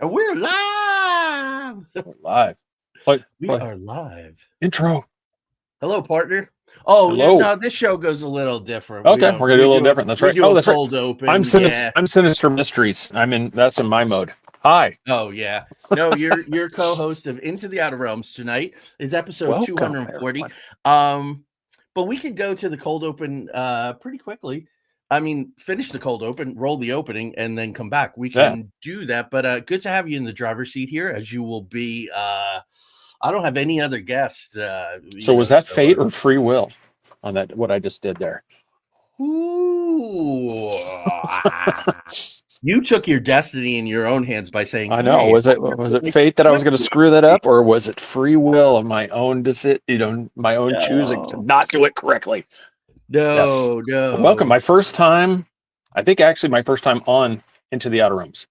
We're live. We're live. We are live. Intro. Hello, partner. Oh, hello. No, this show goes a little different. Okay, we're gonna do a little different. That's right. Oh, that's cold right. Open. I'm Sinister Mysteries. That's in my mode. Hi. Oh yeah. No, your co-host of Into the Outer Realms tonight is episode 240. Everyone. But we could go to the cold open pretty quickly. I mean, finish the cold open, roll the opening, and then come back. We can do that. But good to have you in the driver's seat here, as you will be. I don't have any other guests. So was that fate or free will on that? What I just did there? Ooh. You took your destiny in your own hands by saying, "I know." Hey, was it fate that I was going to screw that up, or was it free will of my own decision? My own choosing to not do it correctly? No. Welcome. My first time, I think actually my first time on Into the Outer Realms.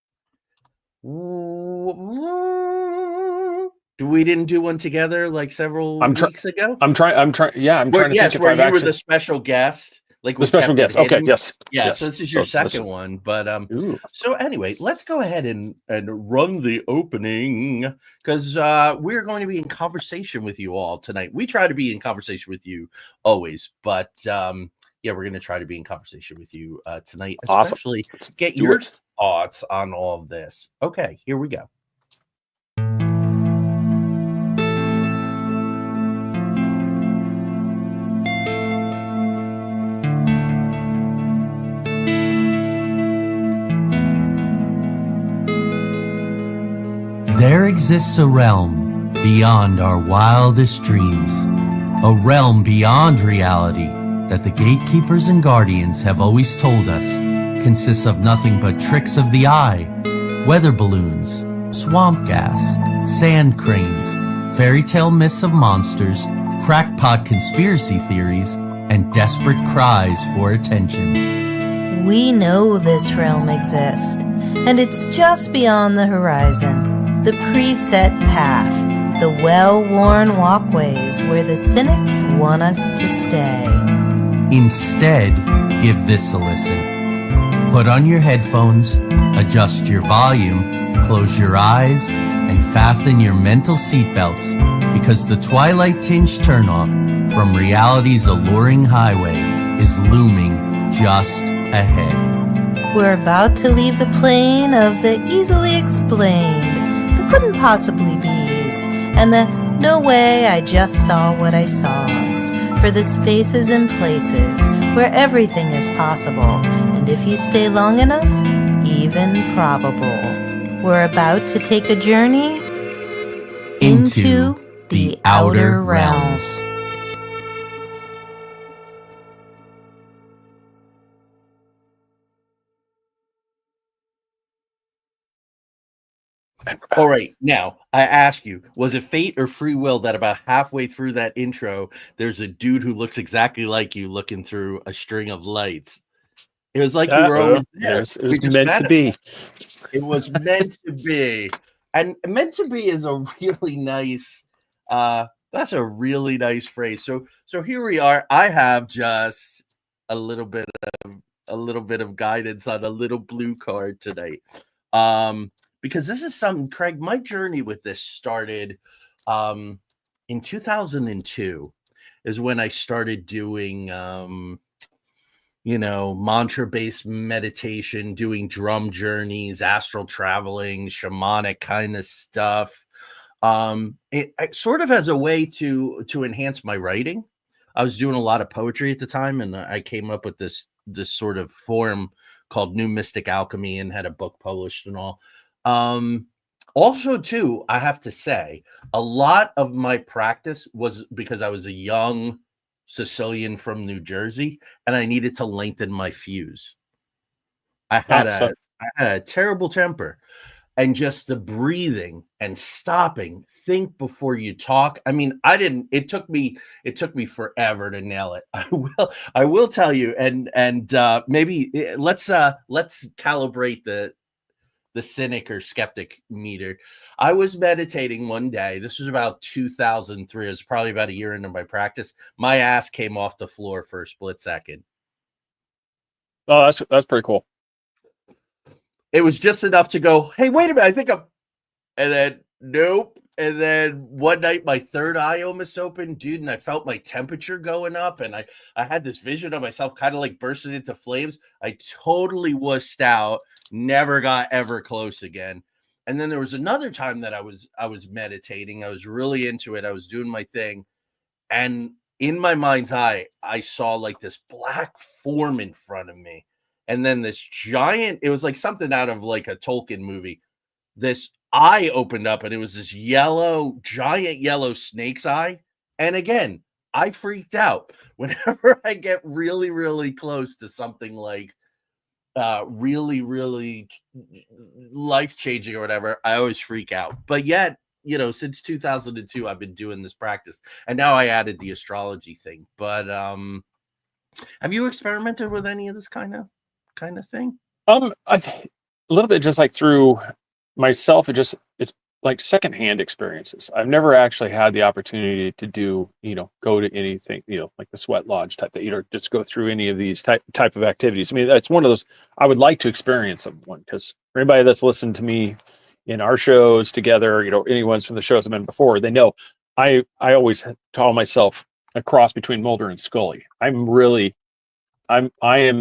We didn't do one together like several weeks ago? I'm trying. Yeah, I'm trying to think if I've actually... were the special guest. Like the special guest. Okay, yes. Yeah, yes. So this is your second one. But so anyway, let's go ahead and run the opening, because we're going to be in conversation with you all tonight. We try to be in conversation with you always, but yeah, we're going to try to be in conversation with you tonight, especially get your thoughts on all of this. Okay, here we go. There exists a realm beyond our wildest dreams, a realm beyond reality that the gatekeepers and guardians have always told us consists of nothing but tricks of the eye, weather balloons, swamp gas, sand cranes, fairy tale myths of monsters, crackpot conspiracy theories, and desperate cries for attention. We know this realm exists, and it's just beyond the horizon. The preset path, the well-worn walkways where the cynics want us to stay. Instead, give this a listen. Put on your headphones, adjust your volume, close your eyes, and fasten your mental seatbelts, because the twilight-tinged turnoff from reality's alluring highway is looming just ahead. We're about to leave the plane of the easily explained, couldn't possibly be's, and the no way I just saw what I saw's, for the spaces and places where everything is possible, and if you stay long enough, even probable. We're about to take a journey into the outer realms. All right, now I ask you, was it fate or free will that about halfway through that intro, there's a dude who looks exactly like you looking through a string of lights? It was like you were always there. It was meant to be. It was meant to be. And meant to be is a really nice, that's a really nice phrase. So here we are. I have just a little bit of guidance on a little blue card tonight. Because this is something, Craig, my journey with this started in 2002 is when I started doing, mantra-based meditation, doing drum journeys, astral traveling, shamanic kind of stuff. It sort of as a way to enhance my writing. I was doing a lot of poetry at the time, and I came up with this sort of form called New Mystic Alchemy and had a book published and all. Also too, I have to say, a lot of my practice was because I was a young Sicilian from New Jersey and I needed to lengthen my fuse. I had a terrible temper, and just the breathing and stopping, think before you talk. I mean, it took me forever to nail it. I will tell you, and maybe let's calibrate the cynic or skeptic meter. I was meditating one day. This was about 2003. It was probably about a year into my practice. My ass came off the floor for a split second. Oh, that's pretty cool. It was just enough to go, hey, wait a minute. I think And then nope. And then one night my third eye almost opened, dude, and I felt my temperature going up, and I had this vision of myself kind of like bursting into flames. I totally wussed out, never got ever close again. And then there was another time that I was meditating. I was really into it. I was doing my thing, and in my mind's eye, I saw like this black form in front of me. And then this giant, it was like something out of like a Tolkien movie. This eye opened up and it was this yellow, giant yellow snake's eye. And again, I freaked out. Whenever I get really, really close to something like really, really life changing or whatever, I always freak out. But yet, you know, since 2002, I've been doing this practice, and now I added the astrology thing. But have you experimented with any of this kind of thing? A little bit, just like through myself. It's like secondhand experiences. I've never actually had the opportunity to do, go to anything, like the sweat lodge type that, just go through any of these type of activities. I mean, that's one of those I would like to experience them one, because for anybody that's listened to me in our shows together, anyone's from the shows I've been before, they know I always call myself a cross between Mulder and Scully. I am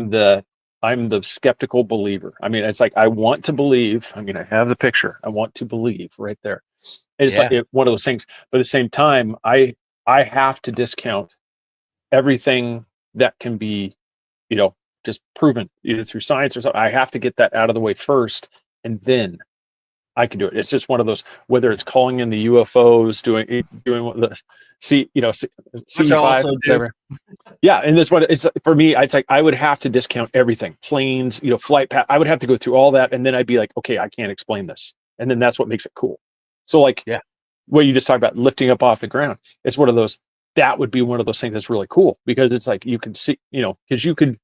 the skeptical believer. I mean, it's like, I want to believe. I mean, I have the picture. I want to believe right there. And it's like one of those things. But at the same time, I have to discount everything that can be, just proven either through science or something. I have to get that out of the way first, and then I can do it. It's just one of those, whether it's calling in the UFOs, doing the C5, whatever. Yeah, and this one, it's for me. It's like I would have to discount everything, planes, flight path. I would have to go through all that, and then I'd be like, okay, I can't explain this, and then that's what makes it cool. So, like, what you just talked about, lifting up off the ground. It's one of those. That would be one of those things that's really cool, because it's like you can see, because you could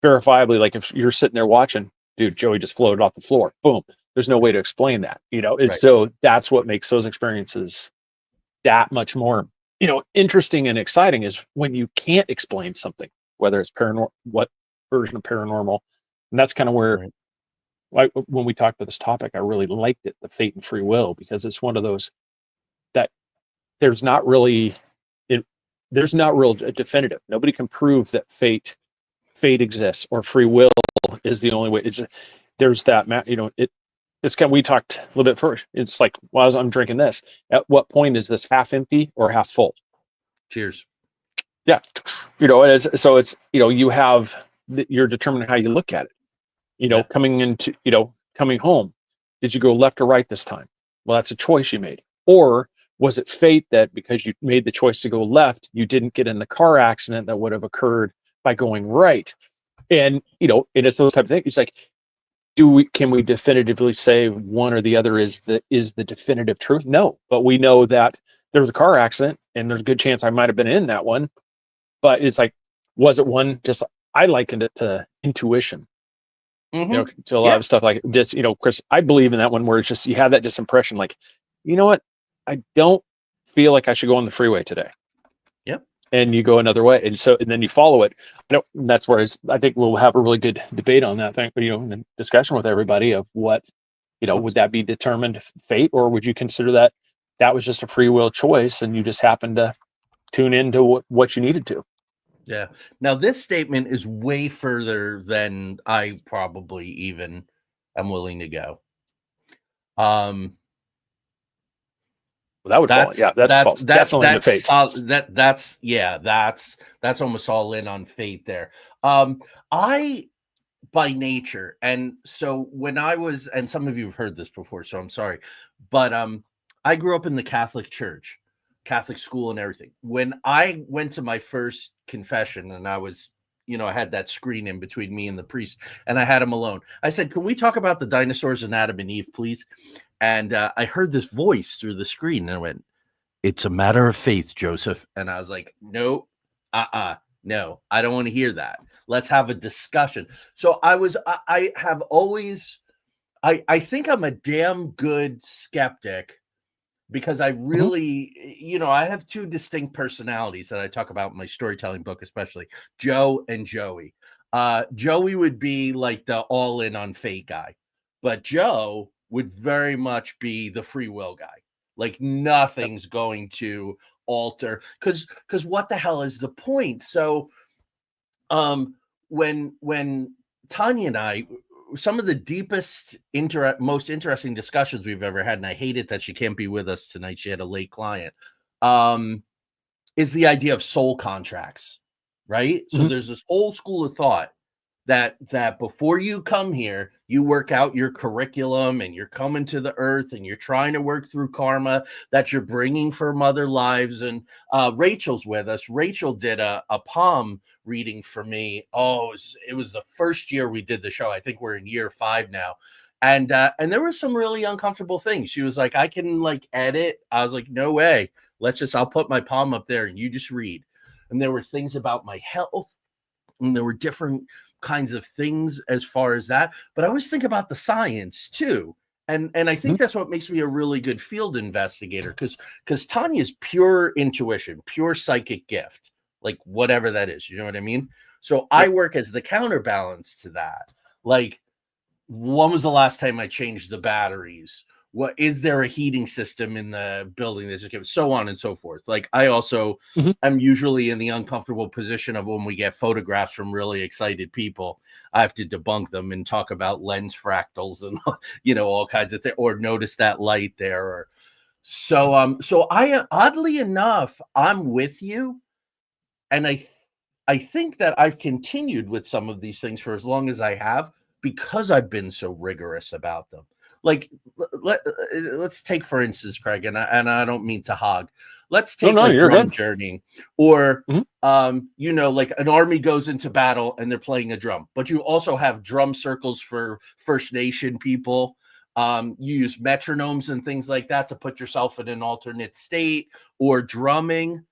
verifiably, like, if you're sitting there watching, dude, Joey just floated off the floor, boom. There's no way to explain that, and so that's what makes those experiences that much more, interesting and exciting, is when you can't explain something, whether it's paranormal, what version of paranormal. And that's kind of where, like, when we talked about this topic, I really liked it, the fate and free will, because it's one of those that there's not really definitive. Nobody can prove that fate exists or free will is the only way. It's just, there's that, it's kind of, we talked a little bit first. It's like, while I'm drinking this, at what point is this half empty or half full? Cheers. Yeah. So it's, you have, you're determining how you look at it, coming home. Did you go left or right this time? Well, that's a choice you made. Or was it fate that because you made the choice to go left, you didn't get in the car accident that would have occurred by going right? And, and it's those type of things. It's like, can we definitively say one or the other is the definitive truth? No, but we know that there was a car accident, and there's a good chance I might have been in that one. But it's like, was it one? Just, I likened it to intuition. To a lot of stuff, like just, Chris, I believe in that one, where it's just, you have that just impression, like, you know what, I don't feel like I should go on the freeway today. And you go another way, and then you follow it. That's where I think we'll have a really good debate on that thing, in discussion with everybody of what, would that be determined fate, or would you consider that was just a free will choice and you just happened to tune into what you needed to? Yeah. Now, this statement is way further than I probably even am willing to go. That would fall. Yeah, that's false. Definitely that's fate. That's almost all in on fate there. I, by nature, and so when I was, and some of you have heard this before, so I'm sorry, but I grew up in the Catholic Church, Catholic school, and everything. When I went to my first confession, and I was, I had that screen in between me and the priest, and I had him alone. I said, "Can we talk about the dinosaurs and Adam and Eve, please?" And I heard this voice through the screen, and I went, "It's a matter of faith, Joseph." And I was like, "No, no, I don't want to hear that. Let's have a discussion." So I have always, I think I'm a damn good skeptic, because I really, I have two distinct personalities that I talk about in my storytelling book, especially Joe and Joey. Joey would be like the all in on fate guy, but Joe would very much be the free will guy. Like nothing's going to alter, because what the hell is the point? So when Tanya and I, some of the deepest most interesting discussions we've ever had, and I hate it that she can't be with us tonight, she had a late client, is the idea of soul contracts, right? So there's this whole school of thought that before you come here, you work out your curriculum and you're coming to the earth and you're trying to work through karma that you're bringing from other lives. And Rachel's with us. Rachel did a palm reading for me. Oh, it was the first year we did the show. I think we're in year 5 now. And there were some really uncomfortable things. She was like, I can like edit. I was like, no way. I'll put my palm up there and you just read. And there were things about my health, and there were different kinds of things as far as that. But I always think about the science too. And I think that's what makes me a really good field investigator, because Tanya's pure intuition, pure psychic gift, like whatever that is, you know what I mean? So I work as the counterbalance to that. Like, when was the last time I changed the batteries? What is there a heating system in the building that just gives, so on and so forth. Like I also I'm usually in the uncomfortable position of when we get photographs from really excited people, I have to debunk them and talk about lens fractals and all kinds of things, or notice that light there. Or so I oddly enough, I'm with you, and I think that I've continued with some of these things for as long as I have, because I've been so rigorous about them. Like let's take, for instance, Craig, and I don't mean to hog. Let's take drum journeying, or like an army goes into battle and they're playing a drum, but you also have drum circles for First Nation people. You use metronomes and things like that to put yourself in an alternate state, or drumming.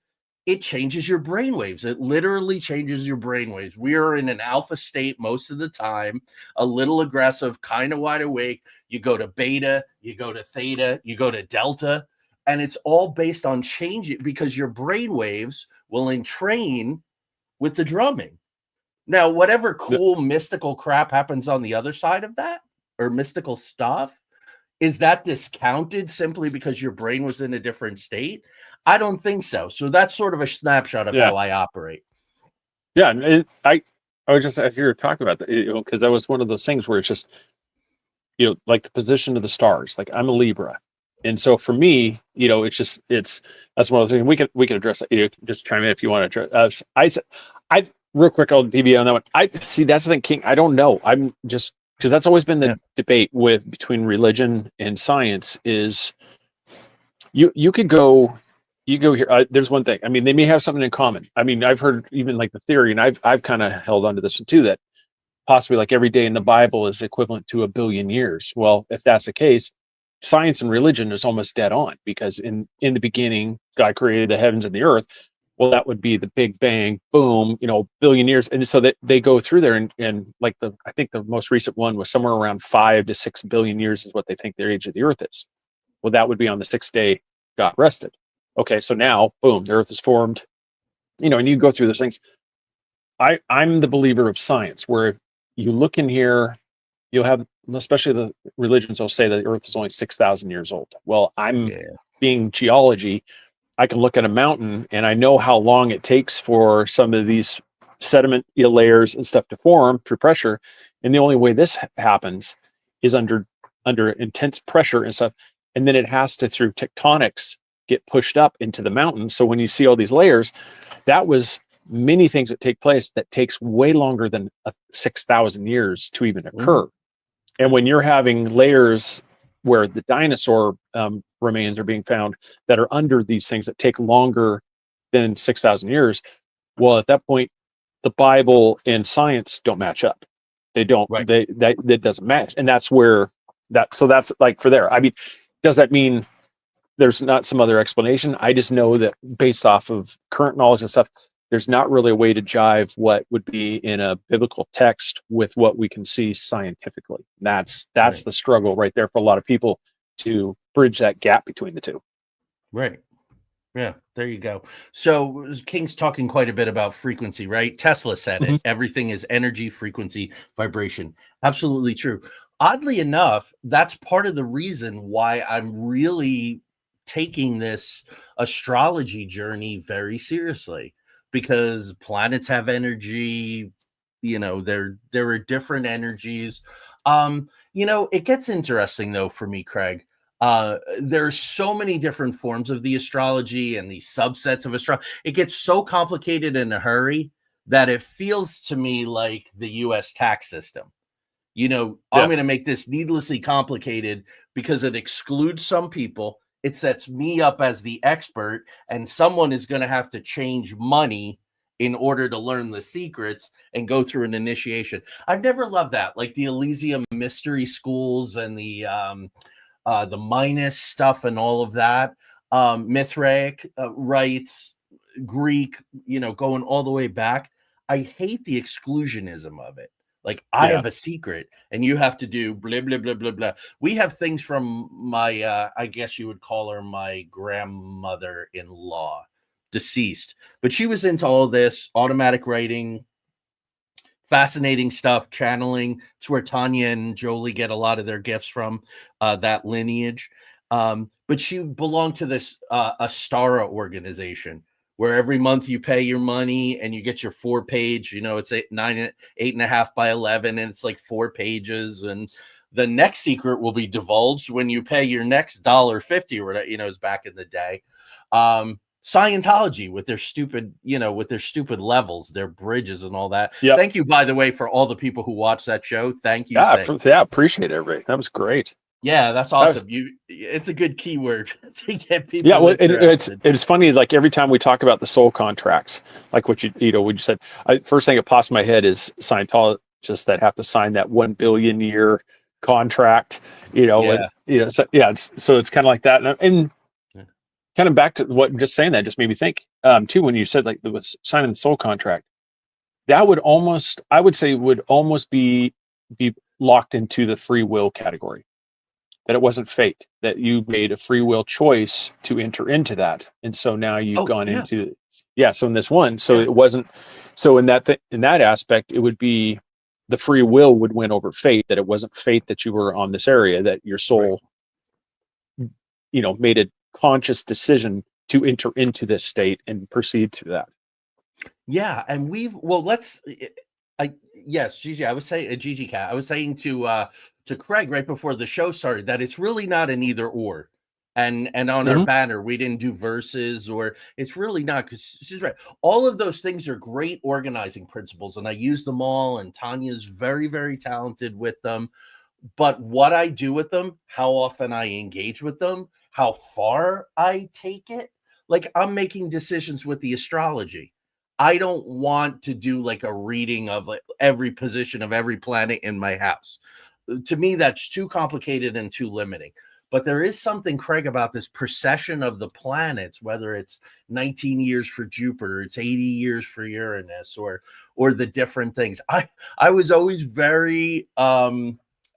It changes your brainwaves. It literally changes your brainwaves. We are in an alpha state most of the time, a little aggressive, kind of wide awake. You go to beta, you go to theta, you go to delta, and it's all based on changing, because your brainwaves will entrain with the drumming. Now, whatever cool mystical crap happens on the other side of that, or mystical stuff, is that discounted simply because your brain was in a different state? I don't think so. So that's sort of a snapshot of how I operate. Yeah, and I was just, as you were talking about that, because that was one of those things where it's just, like the position of the stars. Like I'm a Libra, and so for me, that's one of the things we can address it. Just chime in if you want to address. I real quick, I'll DB on that one. I see, that's the thing, King. I don't know. I'm just, because that's always been the debate between religion and science is you could go. You go here. There's one thing. I mean, they may have something in common. I mean, I've heard even like the theory, and I've kind of held onto this too, that possibly like every day in the Bible is equivalent to 1 billion years. Well, if that's the case, science and religion is almost dead on, because in the beginning, God created the heavens and the earth. Well, that would be the Big Bang, boom, billion years. And so that they go through there, and like I think the most recent one was somewhere around 5 to 6 billion years is what they think their age of the earth is. Well, that would be on the 6th day God rested. Okay, so now, boom, the earth is formed, and you go through those things. I'm the believer of science, where you look in here, you'll have, especially the religions, will say that the earth is only 6,000 years old. Well, being geology, I can look at a mountain and I know how long it takes for some of these sediment layers and stuff to form through pressure. And the only way this happens is under intense pressure and stuff. And then it has to, through tectonics, get pushed up into the mountains. So when you see all these layers, that was many things that take place that takes way longer than 6,000 years to even occur. And when you're having layers where the dinosaur remains are being found that are under these things that take longer than 6,000 years, well, at that point, the Bible and science don't match up. They don't. Right. That doesn't match, and that's where that. So that's like for there. I mean, does that mean there's not some other explanation? I just know that based off of current knowledge and stuff, there's not really a way to jive what would be in a biblical text with what we can see scientifically. That's right. The struggle right there for a lot of people to bridge that gap between the two. Right. Yeah, there you go. So King's talking quite a bit about frequency, right? Tesla said it. Everything is energy, frequency, vibration. Absolutely true. oddly enough, that's part of the reason why I'm really taking this astrology journey very seriously, because planets have energy, there are different energies. It gets interesting though for me, Craig. There's so many different forms of the astrology and these subsets of astrology. It gets so complicated in a hurry that it feels to me like the US tax system. I'm Yeah. going to make this needlessly complicated because it excludes some people. It sets me up as the expert, and someone is going to have to change money in order to learn the secrets and go through an initiation. I've never loved that, like the Elysium mystery schools and the Minus stuff and all of that. Mithraic rites, Greek, going all the way back. I hate the exclusionism of it. Like, I Yeah. have a secret and you have to do blah, blah, blah, blah, blah. We have things from my, I guess you would call her my grandmother-in-law, deceased. But she was into all this automatic writing, fascinating stuff, channeling. It's where Tanya and Jolie get a lot of their gifts from, that lineage. But she belonged to this Astara organization where every month you pay your money and you get your 4-page, it's 8.5 by 11, and it's like 4 pages. And the next secret will be divulged when you pay your next $1.50 or whatever, is back in the day. Scientology with their stupid, levels, their bridges and all that. Yep. Thank you, by the way, for all the people who watch that show. Thank you. Yeah, appreciate it, Ray. That was great. Yeah, that's awesome. It's a good keyword to get people. Yeah, well, it's funny. Like every time we talk about the soul contracts, like what you said, first thing that pops in my head is Scientologists that have to sign that 1 billion year contract. So it's kind of like that, and kind of back to what I'm just saying. That just made me think too when you said like there was signing the soul contract. That would almost, I would say, would almost be locked into the free will category. That it wasn't fate, that you made a free will choice to enter into that. And so now you've gone into, so in this one, it wasn't, so in that aspect, it would be the free will would win over fate, that it wasn't fate that you were on this area, that your soul, made a conscious decision to enter into this state and proceed through that. Yeah. And Gigi, I was saying, Gigi Cat, I was saying to Craig right before the show started that it's really not an either or. And on our banner, we didn't do verses, or it's really not, because she's right. All of those things are great organizing principles, and I use them all, and Tanya's very, very talented with them. But what I do with them, how often I engage with them, how far I take it, like I'm making decisions with the astrology. I don't want to do like a reading of like every position of every planet in my house. To me, that's too complicated and too limiting. But there is something, Craig, about this precession of the planets, whether it's 19 years for Jupiter, it's 80 years for Uranus, or the different things. I was always very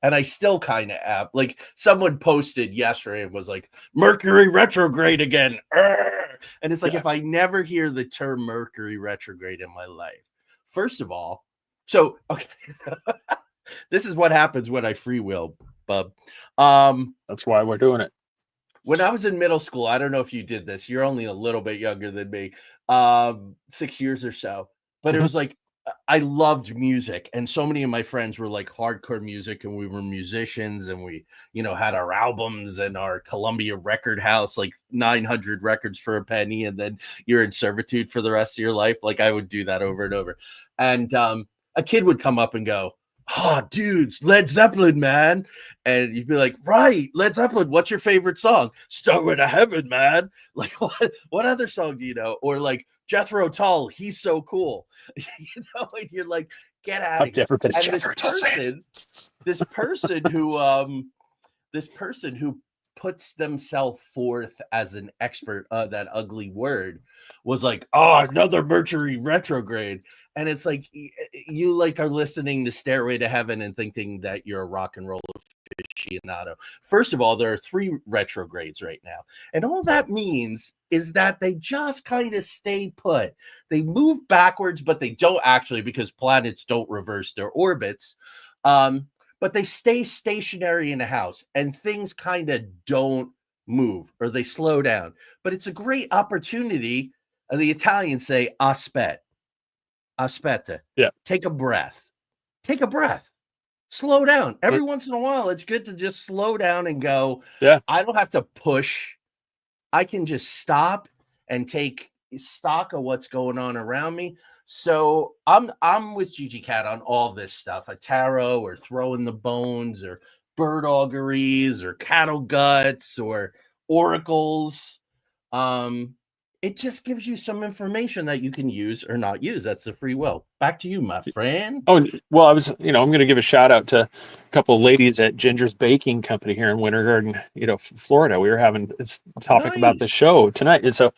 and I still kind of am. Like someone posted yesterday and was like, Mercury retrograde again. And it's like, if I never hear the term Mercury retrograde in my life, first of all, this is what happens when I free will, bub. That's why we're doing it. When I was in middle school, I don't know if you did this. You're only a little bit younger than me, 6 years or so. But it was like, I loved music, and so many of my friends were like hardcore music, and we were musicians, and we, had our albums and our Columbia record house, like 900 records for a penny, and then you're in servitude for the rest of your life. Like I would do that over and over. And a kid would come up and go, "Oh, dudes, Led Zeppelin, man." And you'd be like, "Right, Led Zeppelin, what's your favorite song?" "Stairway to Heaven, man." Like, what other song do you know? Or like Jethro Tull, "He's So Cool." And you're like, get out of here. And this person who puts themselves forth as an expert, that ugly word, was like, "Oh, another Mercury retrograde." And it's like, you like are listening to Stairway to Heaven and thinking that you're a rock and roll aficionado. First of all, there are 3 retrogrades right now. And all that means is that they just kind of stay put. They move backwards, but they don't actually, because planets don't reverse their orbits. but they stay stationary in the house and things kind of don't move or they slow down. But it's a great opportunity. The Italians say aspetta, Yeah. take a breath, take a breath, slow down. Every once in a while, it's good to just slow down and go, Yeah. I don't have to push. I can just stop and take stock of what's going on around me. So I'm with Gigi Cat on all this stuff, a tarot or throwing the bones or bird auguries or cattle guts or oracles. It just gives you some information that you can use or not use. That's the free will. Back to you, my friend. Oh, well, I'm going to give a shout out to a couple of ladies at Ginger's Baking Company here in Winter Garden, Florida. We were having this topic about the show tonight. And so,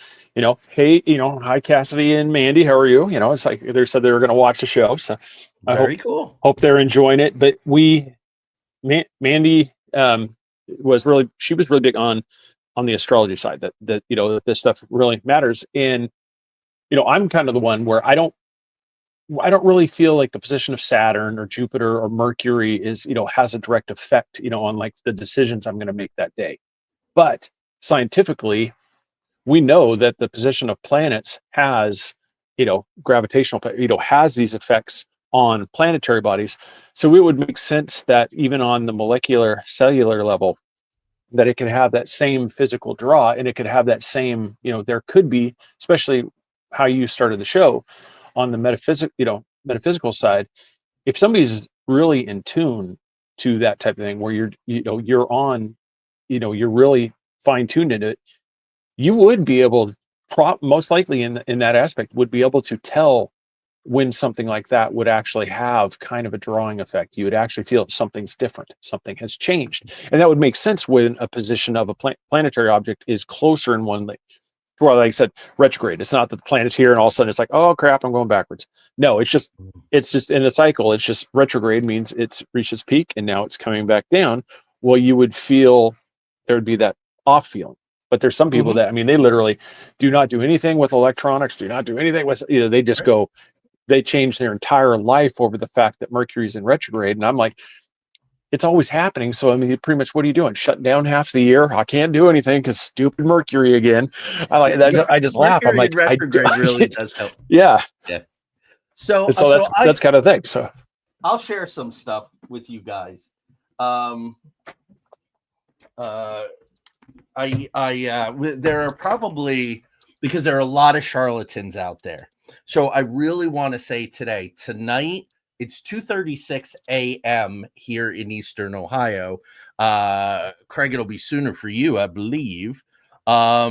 hey, hi, Cassidy and Mandy, how are you? It's like they said they were going to watch the show. So Very cool. Hope they're enjoying it. But Mandy was really big on the astrology side that that this stuff really matters. And, I'm kind of the one where I don't really feel like the position of Saturn or Jupiter or Mercury is, has a direct effect, on like the decisions I'm going to make that day. But scientifically, we know that the position of planets has, gravitational, has these effects on planetary bodies. So it would make sense that even on the molecular cellular level, that it could have that same physical draw, and it could have that same, there could be, especially how you started the show on the metaphysical side. If somebody's really in tune to that type of thing, where you're on, you're really fine tuned in it, you would be able, most likely in that aspect, would be able to tell when something like that would actually have kind of a drawing effect. You would actually feel something's different, something has changed. And that would make sense when a position of a planetary object is closer in one, well, like I said, retrograde. It's not that the planet's here and all of a sudden it's like, oh crap, I'm going backwards. No, it's just in a cycle. It's just retrograde means it's reached its peak and now it's coming back down. Well, you would feel there would be that off feeling. But there's some people that, they literally do not do anything with electronics, do not do anything with, they just go, they change their entire life over the fact that Mercury's in retrograde. And I'm like, it's always happening. So, pretty much what are you doing? Shutting down half the year? I can't do anything because stupid Mercury again. I like that. I just laugh. I'm like, retrograde really does help. Yeah. Yeah. So that's kind of thing. So I'll share some stuff with you guys. There are probably, because there are a lot of charlatans out there. So I really want to say tonight, it's 2:36 a.m. here in Eastern Ohio. Craig, it'll be sooner for you, I believe. Or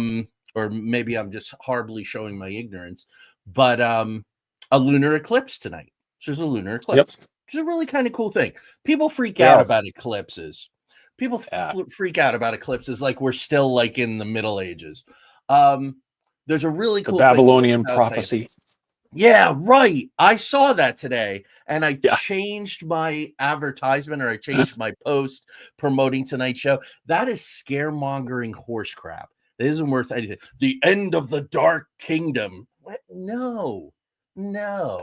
maybe I'm just horribly showing my ignorance. But a lunar eclipse tonight. So there's a lunar eclipse. Yep. Which is a really kind of cool thing. People freak out about eclipses. People freak out about eclipses like we're still like in the Middle Ages. There's a really cool Babylonian prophecy. Yeah, right. I saw that today and I changed my advertisement, or I changed my post promoting tonight's show. That is scaremongering horse crap. It isn't worth anything. The end of the Dark Kingdom. What? No. Yeah.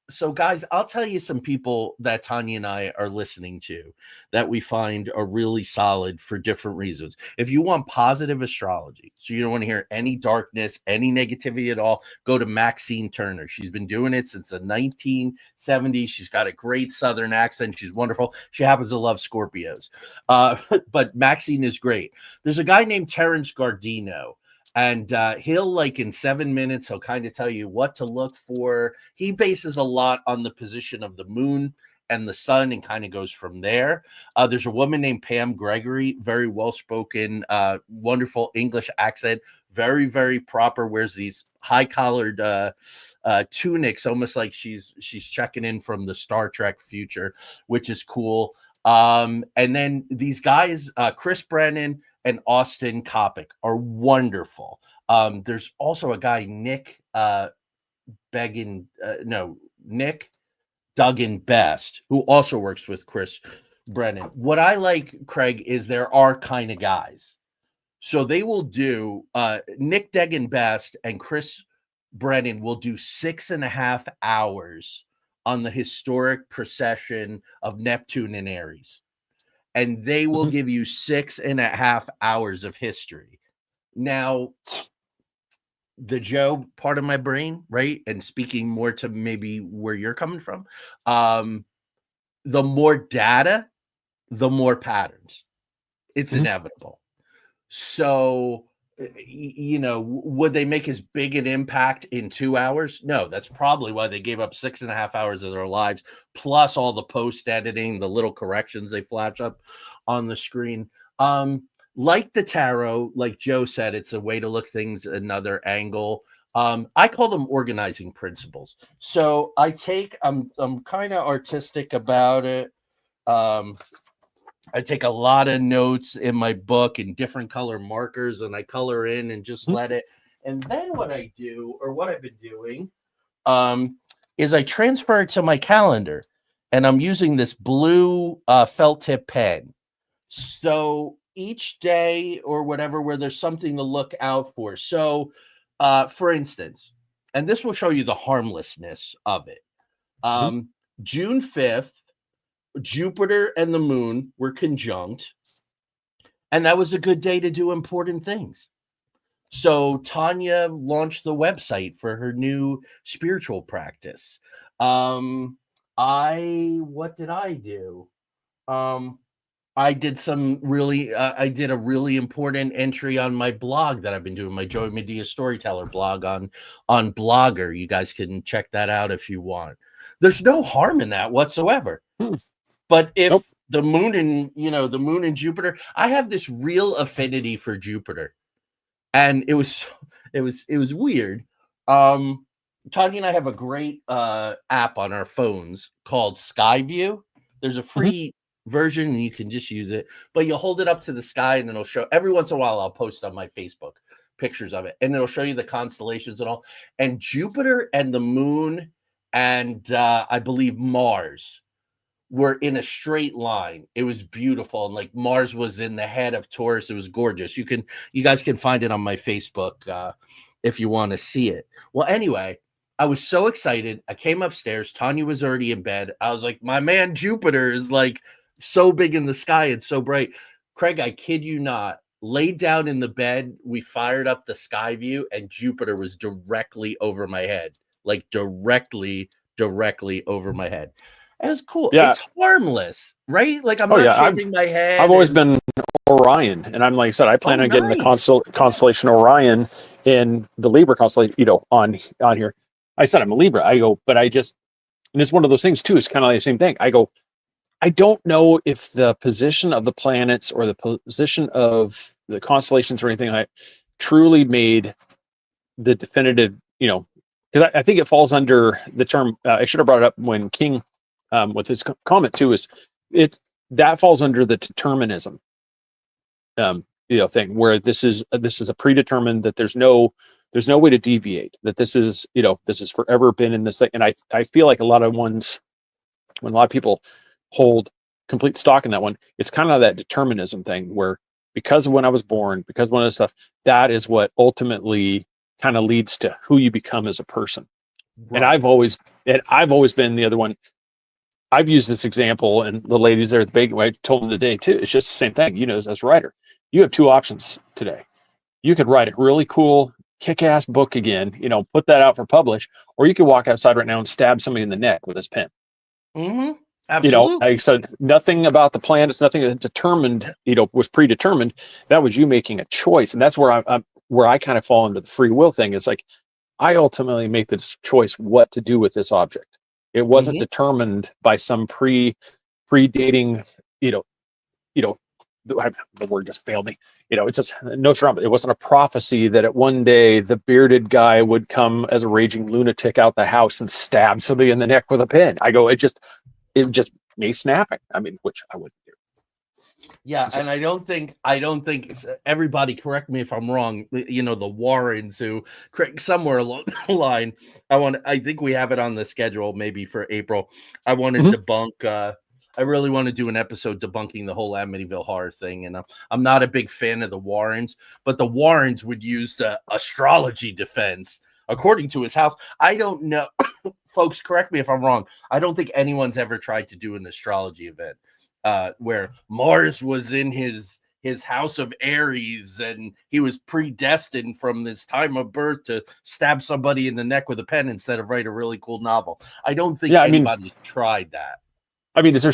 So guys, I'll tell you some people that Tanya and I are listening to that we find are really solid for different reasons. If you want positive astrology, so you don't want to hear any darkness, any negativity at all, go to Maxine Turner. She's been doing it since the 1970s. She's got a great Southern accent. She's wonderful. She happens to love Scorpios. But Maxine is great. There's a guy named Terrence Gardino. And he'll, like, in 7 minutes, he'll kind of tell you what to look for. He bases a lot on the position of the moon and the sun and kind of goes from there. There's a woman named Pam Gregory, very well-spoken, wonderful English accent, very, very proper, wears these high-collared tunics, almost like she's checking in from the Star Trek future, which is cool. And then these guys, Chris Brennan and Austin Coppock, are wonderful. There's also a guy, Nick Duggan Best, who also works with Chris Brennan. What I like, Craig, is there are kind of guys. So they will do, Nick Duggan Best and Chris Brennan will do 6.5 hours on the historic precession of Neptune and Aries, and they will give you 6.5 hours of history. Now, the Joe part of my brain, right? And speaking more to maybe where you're coming from, the more data, the more patterns. It's inevitable. So, would they make as big an impact in 2 hours? No, that's probably why they gave up 6.5 hours of their lives, plus all the post editing, the little corrections they flash up on the screen. Like the tarot, like Joe said, it's a way to look things another angle. I call them organizing principles. So I'm kind of artistic about it. I take a lot of notes in my book in different color markers, and I color in and just let it. And then what I do, or what I've been doing, is I transfer it to my calendar, and I'm using this blue felt tip pen. So each day or whatever, where there's something to look out for. So, for instance, and this will show you the harmlessness of it. June 5th, Jupiter and the moon were conjunct, and that was a good day to do important things. So Tanya launched the website for her new spiritual practice. What did I do? I did I did a really important entry on my blog that I've been doing, my Joey Medea Storyteller blog on Blogger. You guys can check that out if you want. There's no harm in that whatsoever. But if the moon and Jupiter, I have this real affinity for Jupiter, and it was weird. Tanya and I have a great app on our phones called Skyview. There's a free version and you can just use it, but you'll hold it up to the sky and it'll show. Every once in a while I'll post on my Facebook pictures of it, and it'll show you the constellations and all. And Jupiter and the moon and I believe Mars were in a straight line. It was beautiful, and like Mars was in the head of Taurus. It was gorgeous. You guys can find it on my Facebook if you want to see it. Well, anyway, I was so excited. I came upstairs. Tanya was already in bed. I was like, my man Jupiter is like so big in the sky and so bright. Craig, I kid you not, laid down in the bed, we fired up the sky view, and Jupiter was directly over my head, like directly over my head. It was cool. Yeah. It's harmless, right? Like I'm not shaving my head. I've always been Orion, and I'm like I said, I plan on getting the constellation Orion in the Libra constellation, on here. I said I'm a Libra. I go, but and it's one of those things too. It's kind of like the same thing. I go, I don't know if the position of the planets or the position of the constellations or anything like truly made the definitive, because I think it falls under the term. I should have brought it up when King, with his comment too, that falls under the determinism, thing where this is a predetermined, that there's no way to deviate, that this is forever been in this thing. And I feel like a lot of people hold complete stock in that one, it's kind of that determinism thing where because of when I was born, because one of the stuff, that is what ultimately kind of leads to who you become as a person. Right. And I've always been the other one. I've used this example, and the ladies there at the baking, I told them today too. It's just the same thing. As a writer, you have two options today. You could write a really cool, kick-ass book again, put that out for publish, or you could walk outside right now and stab somebody in the neck with this pen. Absolutely. I said nothing about the planets, nothing that determined, was predetermined. That was you making a choice, and that's where I kind of fall into the free will thing. It's like I ultimately make the choice what to do with this object. It wasn't determined by some predating, the word just failed me. It's just no Trump. It wasn't a prophecy that at one day the bearded guy would come as a raging lunatic out the house and stab somebody in the neck with a pen. I go, it just me snapping. I mean, which I wouldn't do. Yeah, and I don't think everybody, correct me if I'm wrong, the Warrens who somewhere along the line, I think we have it on the schedule maybe for April. I want to debunk I really want to do an episode debunking the whole Amityville horror thing, and I'm not a big fan of the Warrens, but the Warrens would use the astrology defense according to his house. I don't know. Folks, correct me if I'm wrong. I don't think anyone's ever tried to do an astrology event where Mars was in his house of Aries and he was predestined from this time of birth to stab somebody in the neck with a pen instead of write a really cool novel. I don't think anybody's tried that. I mean, is there,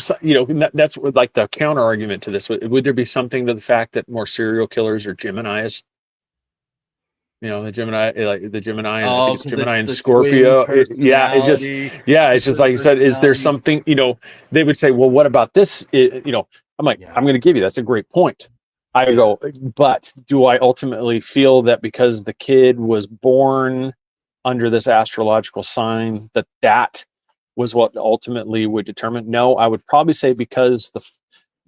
that's like the counter argument to this. Would there be something to the fact that more serial killers are Geminis? The Gemini, like the Gemini, and I think it's Gemini and Scorpio. It's just like you said, is there something, they would say, well, what about this? I'm like, I'm going to give you, that's a great point. I go, but do I ultimately feel that because the kid was born under this astrological sign that was what ultimately would determine? No, I would probably say because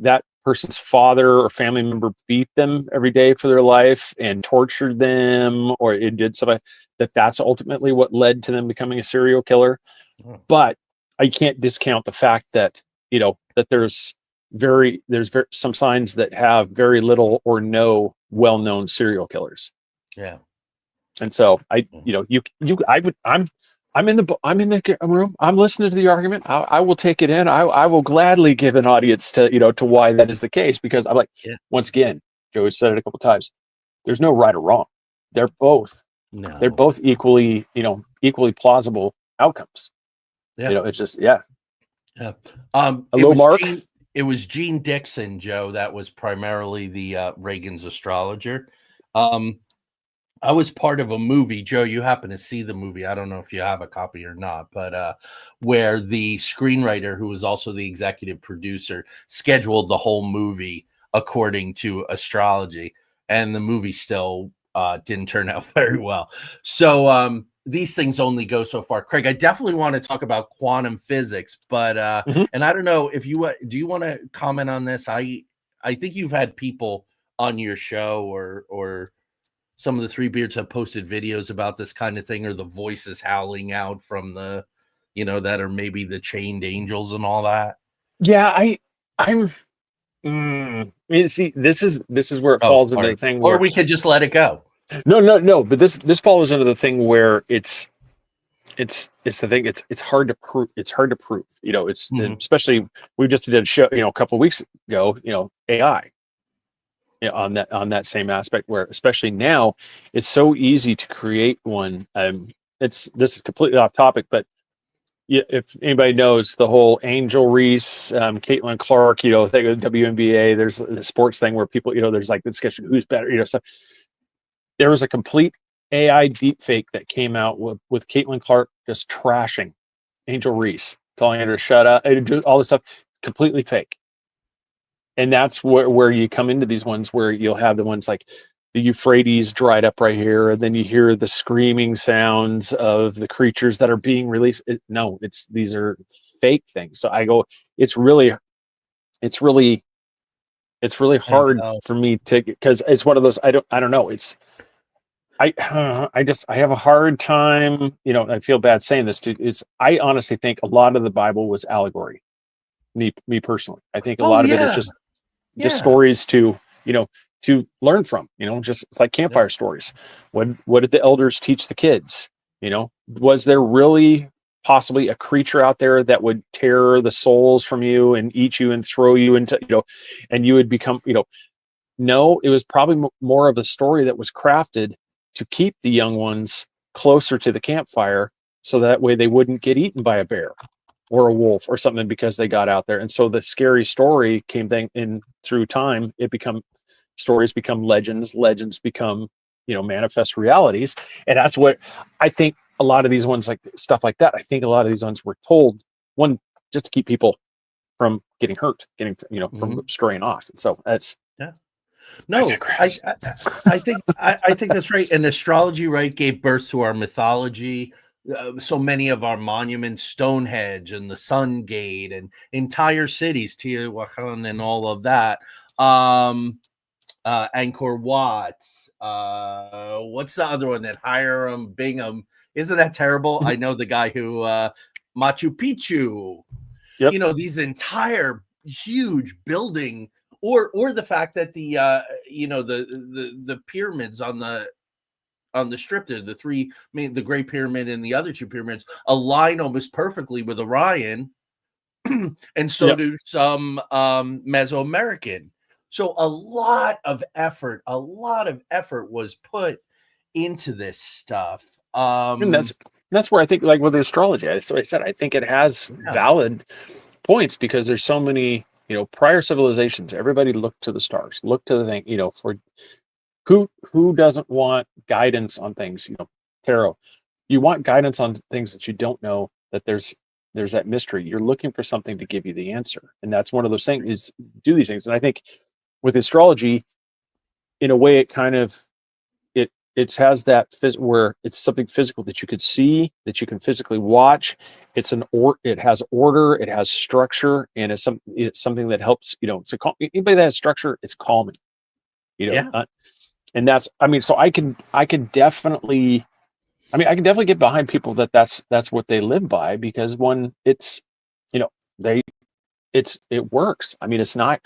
that person's father or family member beat them every day for their life and tortured them, or it did something that's ultimately what led to them becoming a serial killer. But I can't discount the fact that that there's some signs that have very little or no well-known serial killers. Yeah. And so I'm in the room. I'm listening to the argument. I will take it in. I will gladly give an audience to why that is the case, because I'm like, once again, Joey said it a couple of times. There's no right or wrong. They're both equally plausible outcomes. Yeah. It's just Hello, Mark. It was Gene Dixon, Joe, that was primarily the Reagan's astrologer. I was part of a movie, Joe, you happen to see the movie. I don't know if you have a copy or not, but where the screenwriter, who was also the executive producer, scheduled the whole movie according to astrology, and the movie still didn't turn out very well. So these things only go so far. Craig, I definitely want to talk about quantum physics, but and I don't know if you do you want to comment on this? I think you've had people on your show or some of the Three Beards have posted videos about this kind of thing, or the voices howling out from the, that are maybe the chained angels and all that. Yeah, see, this is where it falls into the thing where, or we could just let it go. No, but this falls into the thing where it's the thing. It's hard to prove. Especially we just did a show, a couple of weeks ago, AI. On that same aspect, where especially now it's so easy to create one. This is completely off topic, but if anybody knows the whole Angel Reese, Caitlin Clark, thing of WNBA, there's the sports thing where people, there's like the discussion who's better, stuff. There was a complete AI deepfake that came out with Caitlin Clark just trashing Angel Reese, telling her to shut up, all this stuff, completely fake. And that's where you come into these ones where you'll have the ones like the Euphrates dried up right here, and then you hear the screaming sounds of the creatures that are being released. These are fake things. So I go, it's really hard for me to, because it's one of those, I don't know. I have a hard time, I feel bad saying this too. I honestly think a lot of the Bible was allegory. Me personally, I think a lot of it is just stories to learn from, just like campfire stories. What did the elders teach the kids? Was there really possibly a creature out there that would tear the souls from you and eat you and throw you into, and you would become, no, it was probably more of a story that was crafted to keep the young ones closer to the campfire, so that way they wouldn't get eaten by a bear or a wolf or something because they got out there. And so the scary story came in through time. Stories become legends become, manifest realities. And that's what I think a lot of these ones, like stuff like that, I think a lot of these ones were told, one, just to keep people from getting hurt, from straying off. And so that's, no, I think that's right. And astrology, right, gave birth to our mythology. So many of our monuments, Stonehenge and the Sun Gate and entire cities, Teotihuacan and all of that. Angkor Wat. What's the other one? That Hiram Bingham. Isn't that terrible? I know the guy who Machu Picchu. Yep. These entire huge building, or the fact that the the pyramids on the on the strip there, the Great Pyramid and the other two pyramids align almost perfectly with Orion, and so Yep. do some Mesoamerican. So a lot of effort was put into this stuff. And that's where I think, like with the astrology, that's what I said. I think it has Yeah. valid points because there's so many, prior civilizations. Everybody looked to the stars, looked to the thing, for who doesn't want guidance on things, tarot. You want guidance on things that you don't know, that there's that mystery. You're looking for something to give you the answer. And that's one of those things, is do these things. And I think with astrology, in a way, it kind of it has that where it's something physical that you could see, that you can physically watch. It has order, it has structure, and it's something that helps. Anybody that has structure, it's calming. And that's, so I can definitely, get behind people that's what they live by, because one, it's, it works. It's not,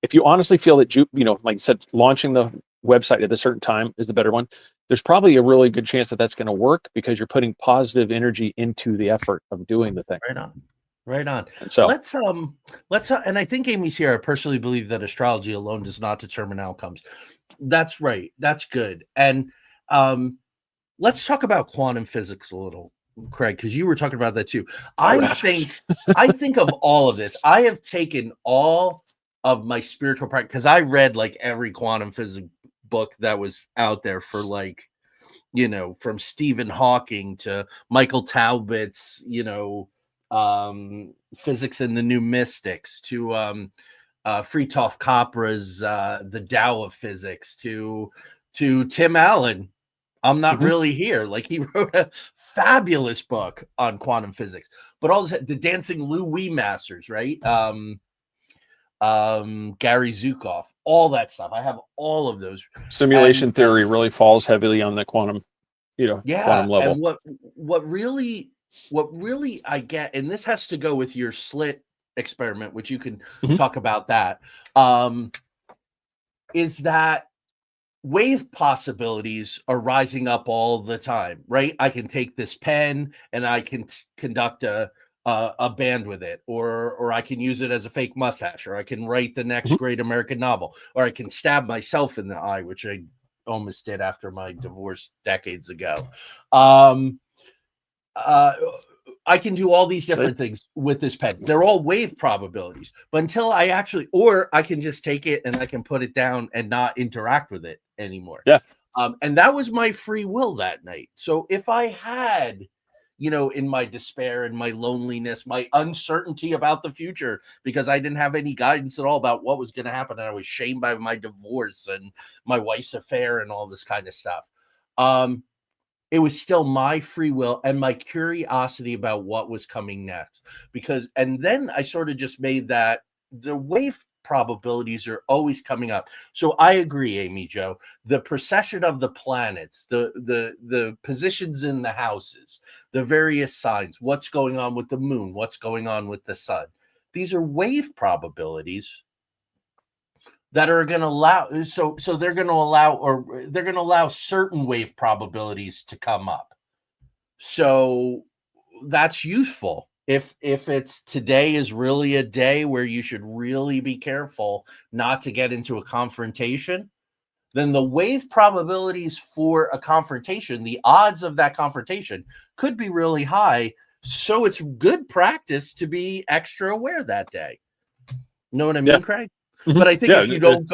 if you honestly feel that like you said, launching the website at a certain time is the better one, there's probably a really good chance that that's going to work, because you're putting positive energy into the effort of doing the thing. Right on. And so let's and I think Amy's here. I personally believe that astrology alone does not determine outcomes. That's right. That's good. And let's talk about quantum physics a little, Craig, because you were talking about that too. I think of all of this. I have taken all of my spiritual practice, because I read like every quantum physics book that was out there for from Stephen Hawking to Michael Talbot's, Physics and the New Mystics, to Fritjof Capra's The Tao of Physics, to Tim Allen. I'm Not Really Here. Like, he wrote a fabulous book on quantum physics. But all this, the Dancing Louis Masters, right? Gary Zukav, all that stuff. I have all of those. Simulation theory really falls heavily on the quantum, quantum level. And what really I get, and this has to go with your slit experiment, which you can talk about that, is that wave possibilities are rising up all the time, right? I can take this pen and I can conduct a band with it, or I can use it as a fake mustache, or I can write the next great American novel, or I can stab myself in the eye, which I almost did after my divorce decades ago. I can do all these different things with this pen. They're all wave probabilities, but until I actually, or I can just take it and I can put it down and not interact with it anymore. Yeah. And that was my free will that night. So if I had, in my despair and my loneliness, my uncertainty about the future, because I didn't have any guidance at all about what was going to happen, and I was shamed by my divorce and my wife's affair and all this kind of stuff. It was still my free will and my curiosity about what was coming next. And then I sort of just made that the wave probabilities are always coming up. So I agree, Amy Jo, the precession of the planets, the positions in the houses, the various signs, what's going on with the moon, what's going on with the sun. These are wave probabilities that are going to allow, so they're going to allow certain wave probabilities to come up. So that's useful. If it's today is really a day where you should really be careful not to get into a confrontation, then the wave probabilities for a confrontation, the odds of that confrontation, could be really high. So it's good practice to be extra aware that day. Know what I mean, Craig? But I think if you don't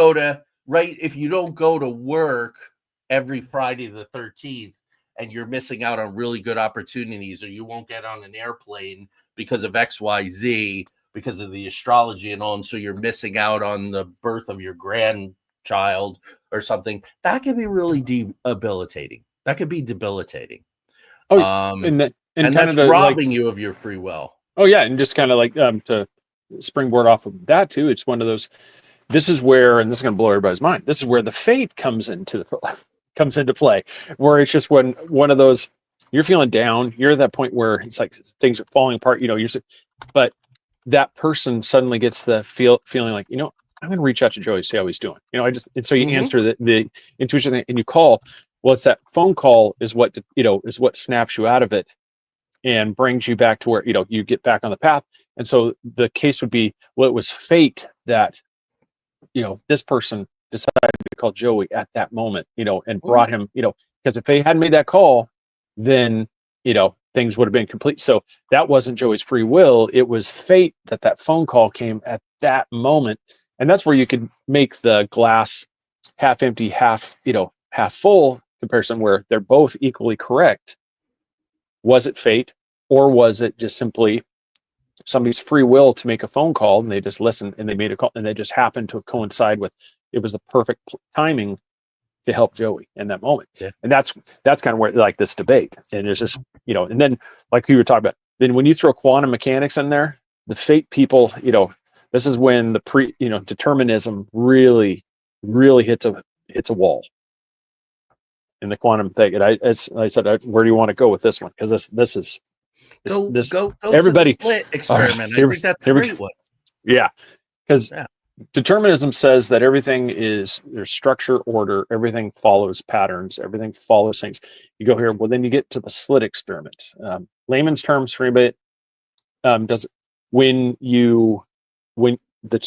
go to work every Friday the 13th, and you're missing out on really good opportunities, or you won't get on an airplane because of XYZ, because of the astrology and all, and so you're missing out on the birth of your grandchild or something, that could be really debilitating. Oh, and that's robbing you of your free will. Oh yeah, and just kind of like to springboard off of that too, it's one of those, this is where, and this is going to blow everybody's mind, this is where the fate comes into play, where it's just when one of those, you're feeling down, you're at that point where it's like things are falling apart, but that person suddenly gets the feeling like, I'm going to reach out to Joey, see how he's doing. And so you Mhm. answer the intuition thing and you call. Well, it's that phone call is what, is what snaps you out of it and brings you back to where, you get back on the path. And so the case would be, well, it was fate that, this person decided to call Joey at that moment, and brought him, because if they hadn't made that call, then, things would have been complete. So that wasn't Joey's free will. It was fate that phone call came at that moment. And that's where you could make the glass half empty, half full comparison where they're both equally correct. Was it fate, or was it just simply somebody's free will to make a phone call and they just listened and they made a call and they just happened to coincide with, it was the perfect timing to help Joey in that moment. Yeah. And that's kind of where like this debate, and there's just, and then like we were talking about, then when you throw quantum mechanics in there, the fate people, this is when the determinism really hits a wall in the quantum thing. And I said, where do you want to go with this one? Because this is Go everybody, to the split experiment. here, I think that's a here we great one. Yeah, because Yeah. determinism says that everything there's structure, order, everything follows patterns, everything follows things. You go here, well, then you get to the slit experiment. Layman's terms for anybody when the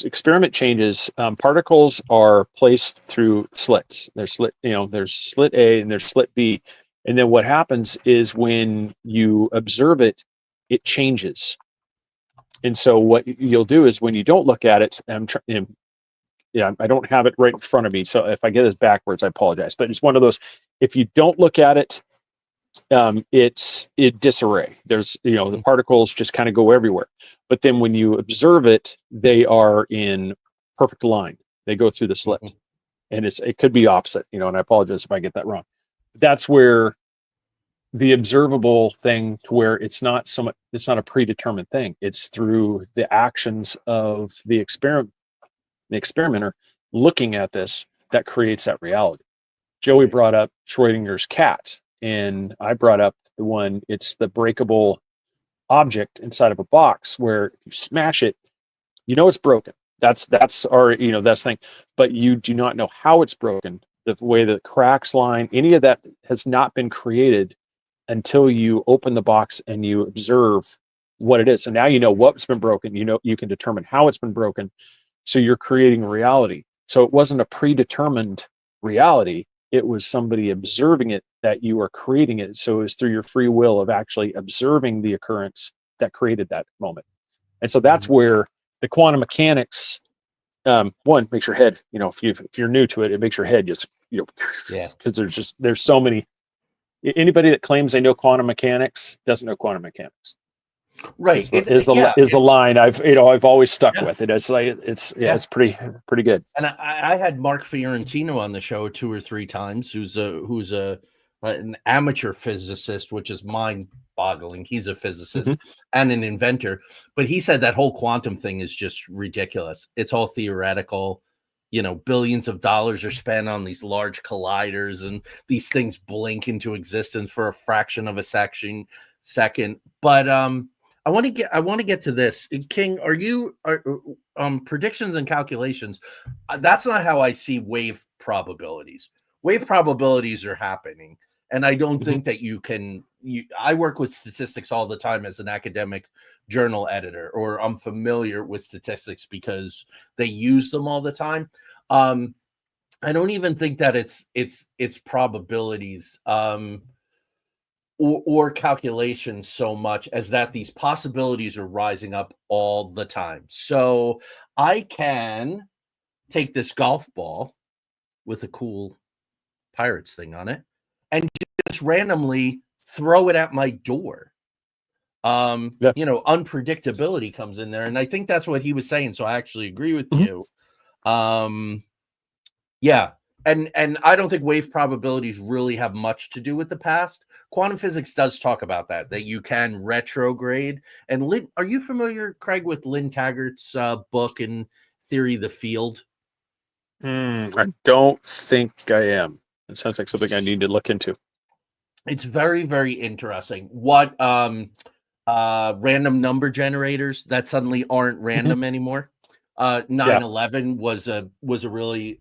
experiment changes, particles are placed through slits. There's there's slit A and there's slit B. And then what happens is when you observe it, it changes. And so what you'll do is when you don't look at it, I don't have it right in front of me. So if I get this backwards, I apologize. But it's one of those, if you don't look at it, it's disarray. There's, the particles just kind of go everywhere. But then when you observe it, they are in perfect line. They go through the slit. Mm-hmm. And it could be opposite, and I apologize if I get that wrong. That's where the observable thing, to where it's not a predetermined thing. It's through the actions of the experimenter looking at this that creates that reality. Joey brought up Schrodinger's cat, and I brought up the one, it's the breakable object inside of a box where if you smash it, it's broken. That's our, that's the thing, but you do not know how it's broken. The way the cracks line, any of that has not been created until you open the box and you observe what it is. So now you know what's been broken. You can determine how it's been broken. So you're creating reality. So it wasn't a predetermined reality. It was somebody observing it that you are creating it. So it was through your free will of actually observing the occurrence that created that moment. And so that's where the quantum mechanics, one, makes your head, if you're new to it, it makes your head just, because there's so many. Anybody that claims they know quantum mechanics doesn't know quantum mechanics. Right. Is the line I've always stuck with it. It's like it's pretty good. And I had Mark Fiorentino on the show 2 or 3 times, who's an amateur physicist, which is mind-boggling. He's a physicist and an inventor, but he said that whole quantum thing is just ridiculous. It's all theoretical. Billions of dollars are spent on these large colliders, and these things blink into existence for a fraction of a second. But I want to get to this. King, are predictions and calculations? That's not how I see wave probabilities. Wave probabilities are happening, and I don't think that I work with statistics all the time as an academic journal editor, or I'm familiar with statistics because they use them all the time. I don't even think that it's probabilities or calculations so much as that these possibilities are rising up all the time. So I can take this golf ball with a cool Pirates thing on it and just randomly throw it at my door. Unpredictability comes in there, and I think that's what he was saying. So I actually agree with you. And I don't think wave probabilities really have much to do with the past. Quantum physics does talk about that you can retrograde. And Lynn, are you familiar, Craig, with Lynn Taggart's book and Theory of the Field? I don't think I am. It sounds like something I need to look into. It's very, very interesting. What random number generators that suddenly aren't random anymore. 9/11 was a really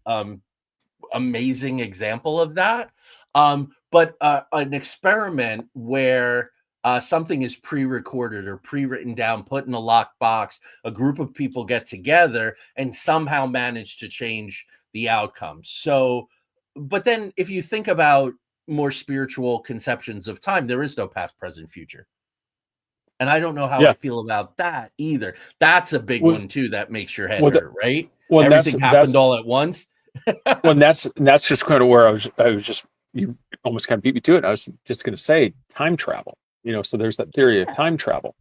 amazing example of that. But an experiment where something is pre-recorded or pre-written down, put in a locked box, a group of people get together and somehow manage to change the outcome. So, but then if you think about more spiritual conceptions of time, there is no past, present, future. And I don't know how I Yeah. feel about that either. That's a big Well, one too that makes your head well, hurt, right? well, Everything that's happened all at once. well, that's just kind of where I was just, you almost kind of beat me to it. I was just going to say time travel. So there's that theory of time travel.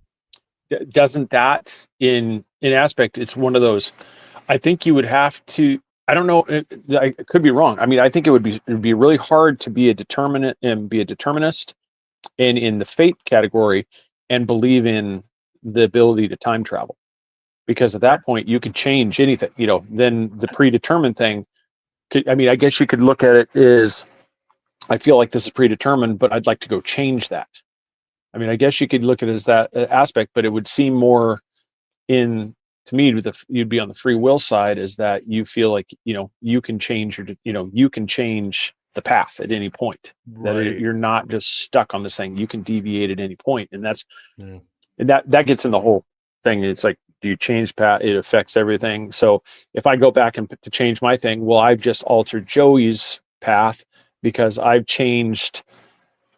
Doesn't that in aspect? It's one of those. I think you would have to. I don't know. I could be wrong. I mean, I think it'd be really hard to be a determinant and be a determinist, and in the fate category, and believe in the ability to time travel, because at that point you could change anything. Then the predetermined thing. I mean, I guess you could look at it as, I feel like this is predetermined, but I'd like to go change that. I mean, I guess you could look at it as that aspect, but it would seem more to me, you'd be on the free will side, is that you feel like, you can change you can change the path at any point. That Right. you're not just stuck on this thing. You can deviate at any point. And Yeah. and that gets in the whole thing. It's like, do you change path? It affects everything. So if I go back and to change my thing, well, I've just altered Joey's path because I've changed,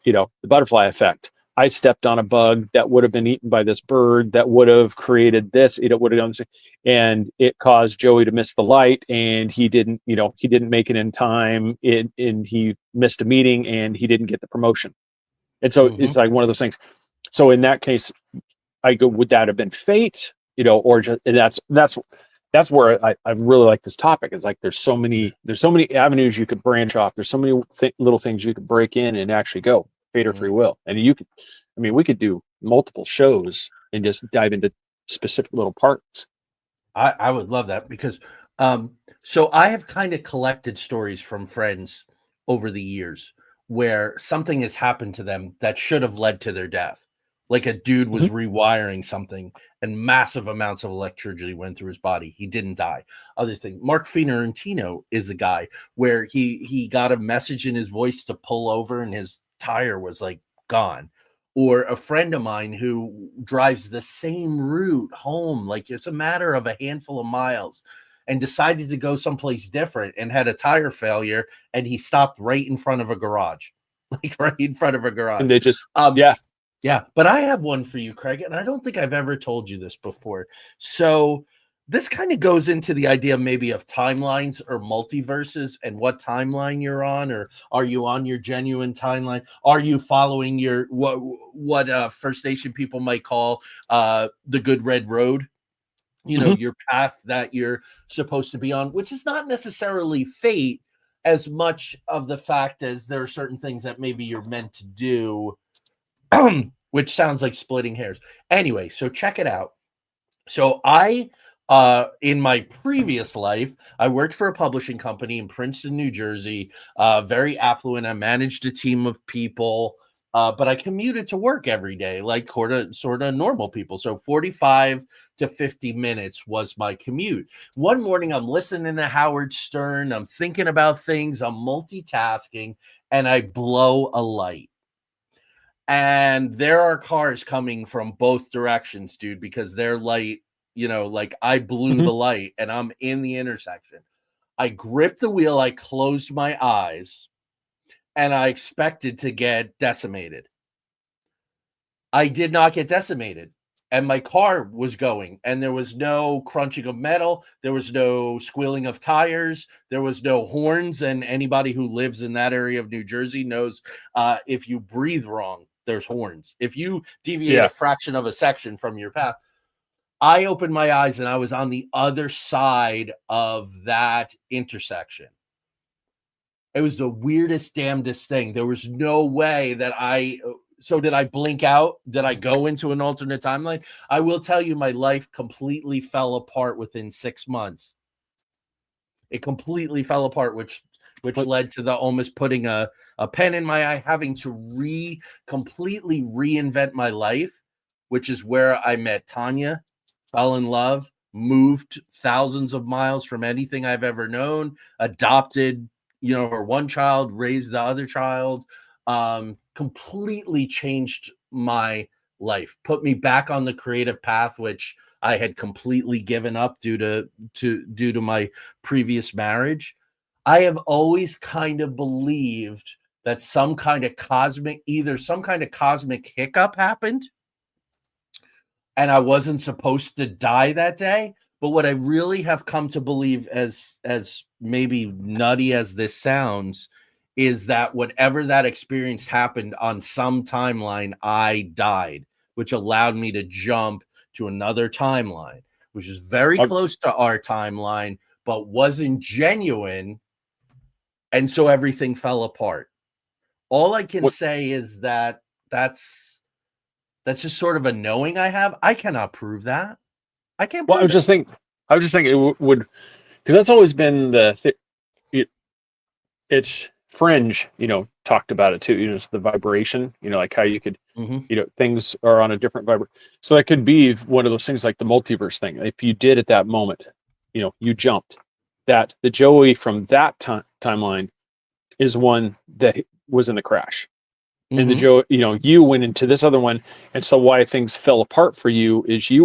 the butterfly effect. I stepped on a bug that would have been eaten by this bird that would have created this. It would have done, and it caused Joey to miss the light, and he didn't make it in time. And he missed a meeting, and he didn't get the promotion. And so it's like one of those things. So in that case, I go, would that have been fate? Or just, and that's where I really like this topic. It's like there's so many avenues you could branch off. There's so many little things you could break in and actually go. Fate or free will. And we could do multiple shows and just dive into specific little parts. I would love that because so I have kind of collected stories from friends over the years where something has happened to them that should have led to their death. Like a dude was rewiring something and massive amounts of electricity went through his body. He didn't die. Other thing, Mark Fiorentino is a guy where he got a message in his voice to pull over and his tire was like gone. Or a friend of mine who drives the same route home, like it's a matter of a handful of miles, and decided to go someplace different and had a tire failure, and he stopped right in front of a garage, like right in front of a garage. And they just, yeah. But I have one for you, Craig, and I don't think I've ever told you this before. So this kind of goes into the idea maybe of timelines or multiverses and what timeline you're on, or are you on your genuine timeline? Are you following your what First Nation people might call the good red road? Your path that you're supposed to be on, which is not necessarily fate as much of the fact as there are certain things that maybe you're meant to do, which sounds like splitting hairs. Anyway, so check it out. So I in my previous life, I worked for a publishing company in Princeton, New Jersey, very affluent. I managed a team of people, but I commuted to work every day, like sort of normal people. So 45 to 50 minutes was my commute. One morning, I'm listening to Howard Stern. I'm thinking about things. I'm multitasking, and I blow a light. And there are cars coming from both directions, dude, because their light, like I blew the light and I'm in the intersection. I gripped the wheel, I closed my eyes, and I expected to get decimated. I did not get decimated, and my car was going, and there was no crunching of metal, there was no squealing of tires, there was no horns. And anybody who lives in that area of New Jersey knows if you breathe wrong, there's horns. If you deviate a fraction of a section from your path. I opened my eyes and I was on the other side of that intersection. It was the weirdest, damnedest thing. There was no way that so did I blink out? Did I go into an alternate timeline? I will tell you, my life completely fell apart within 6 months. It completely fell apart, which led to the almost putting a pen in my eye, having to completely reinvent my life, which is where I met Tanya, fell in love, moved thousands of miles from anything I've ever known, adopted, or one child, raised the other child, completely changed my life, put me back on the creative path, which I had completely given up due to my previous marriage. I have always kind of believed that some kind of cosmic hiccup happened and I wasn't supposed to die that day. But what I really have come to believe, as maybe nutty as this sounds, is that whatever that experience happened on some timeline, I died, which allowed me to jump to another timeline, which is very close to our timeline, but wasn't genuine. And so everything fell apart. All I can say is that that's just sort of a knowing I have. I cannot prove that. I can't. Well, I was just thinking it would, because that's always been it's Fringe, talked about it too. It's the vibration, like how you could, things are on a different vibration. So that could be one of those things like the multiverse thing. If you did at that moment, you jumped, that the Joey from that timeline is one that was in the crash. And the Joe, you went into this other one. And so why things fell apart for you is you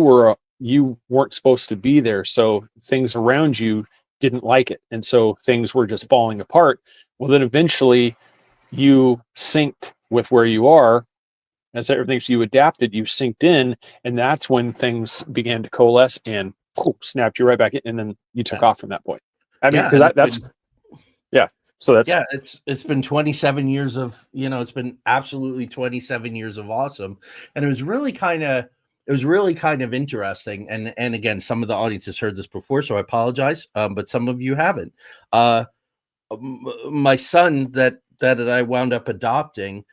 weren't supposed to be there. So things around you didn't like it. And so things were just falling apart. Well, then eventually you synced with where you are. As everything you adapted, you synced in. And that's when things began to coalesce and snapped you right back in. And then you took off from that point. I mean, because that's. So that's it's been 27 years of, it's been absolutely 27 years of awesome. And it was really kind of interesting. And again, some of the audience has heard this before, so I apologize. But some of you haven't. My son that I wound up adopting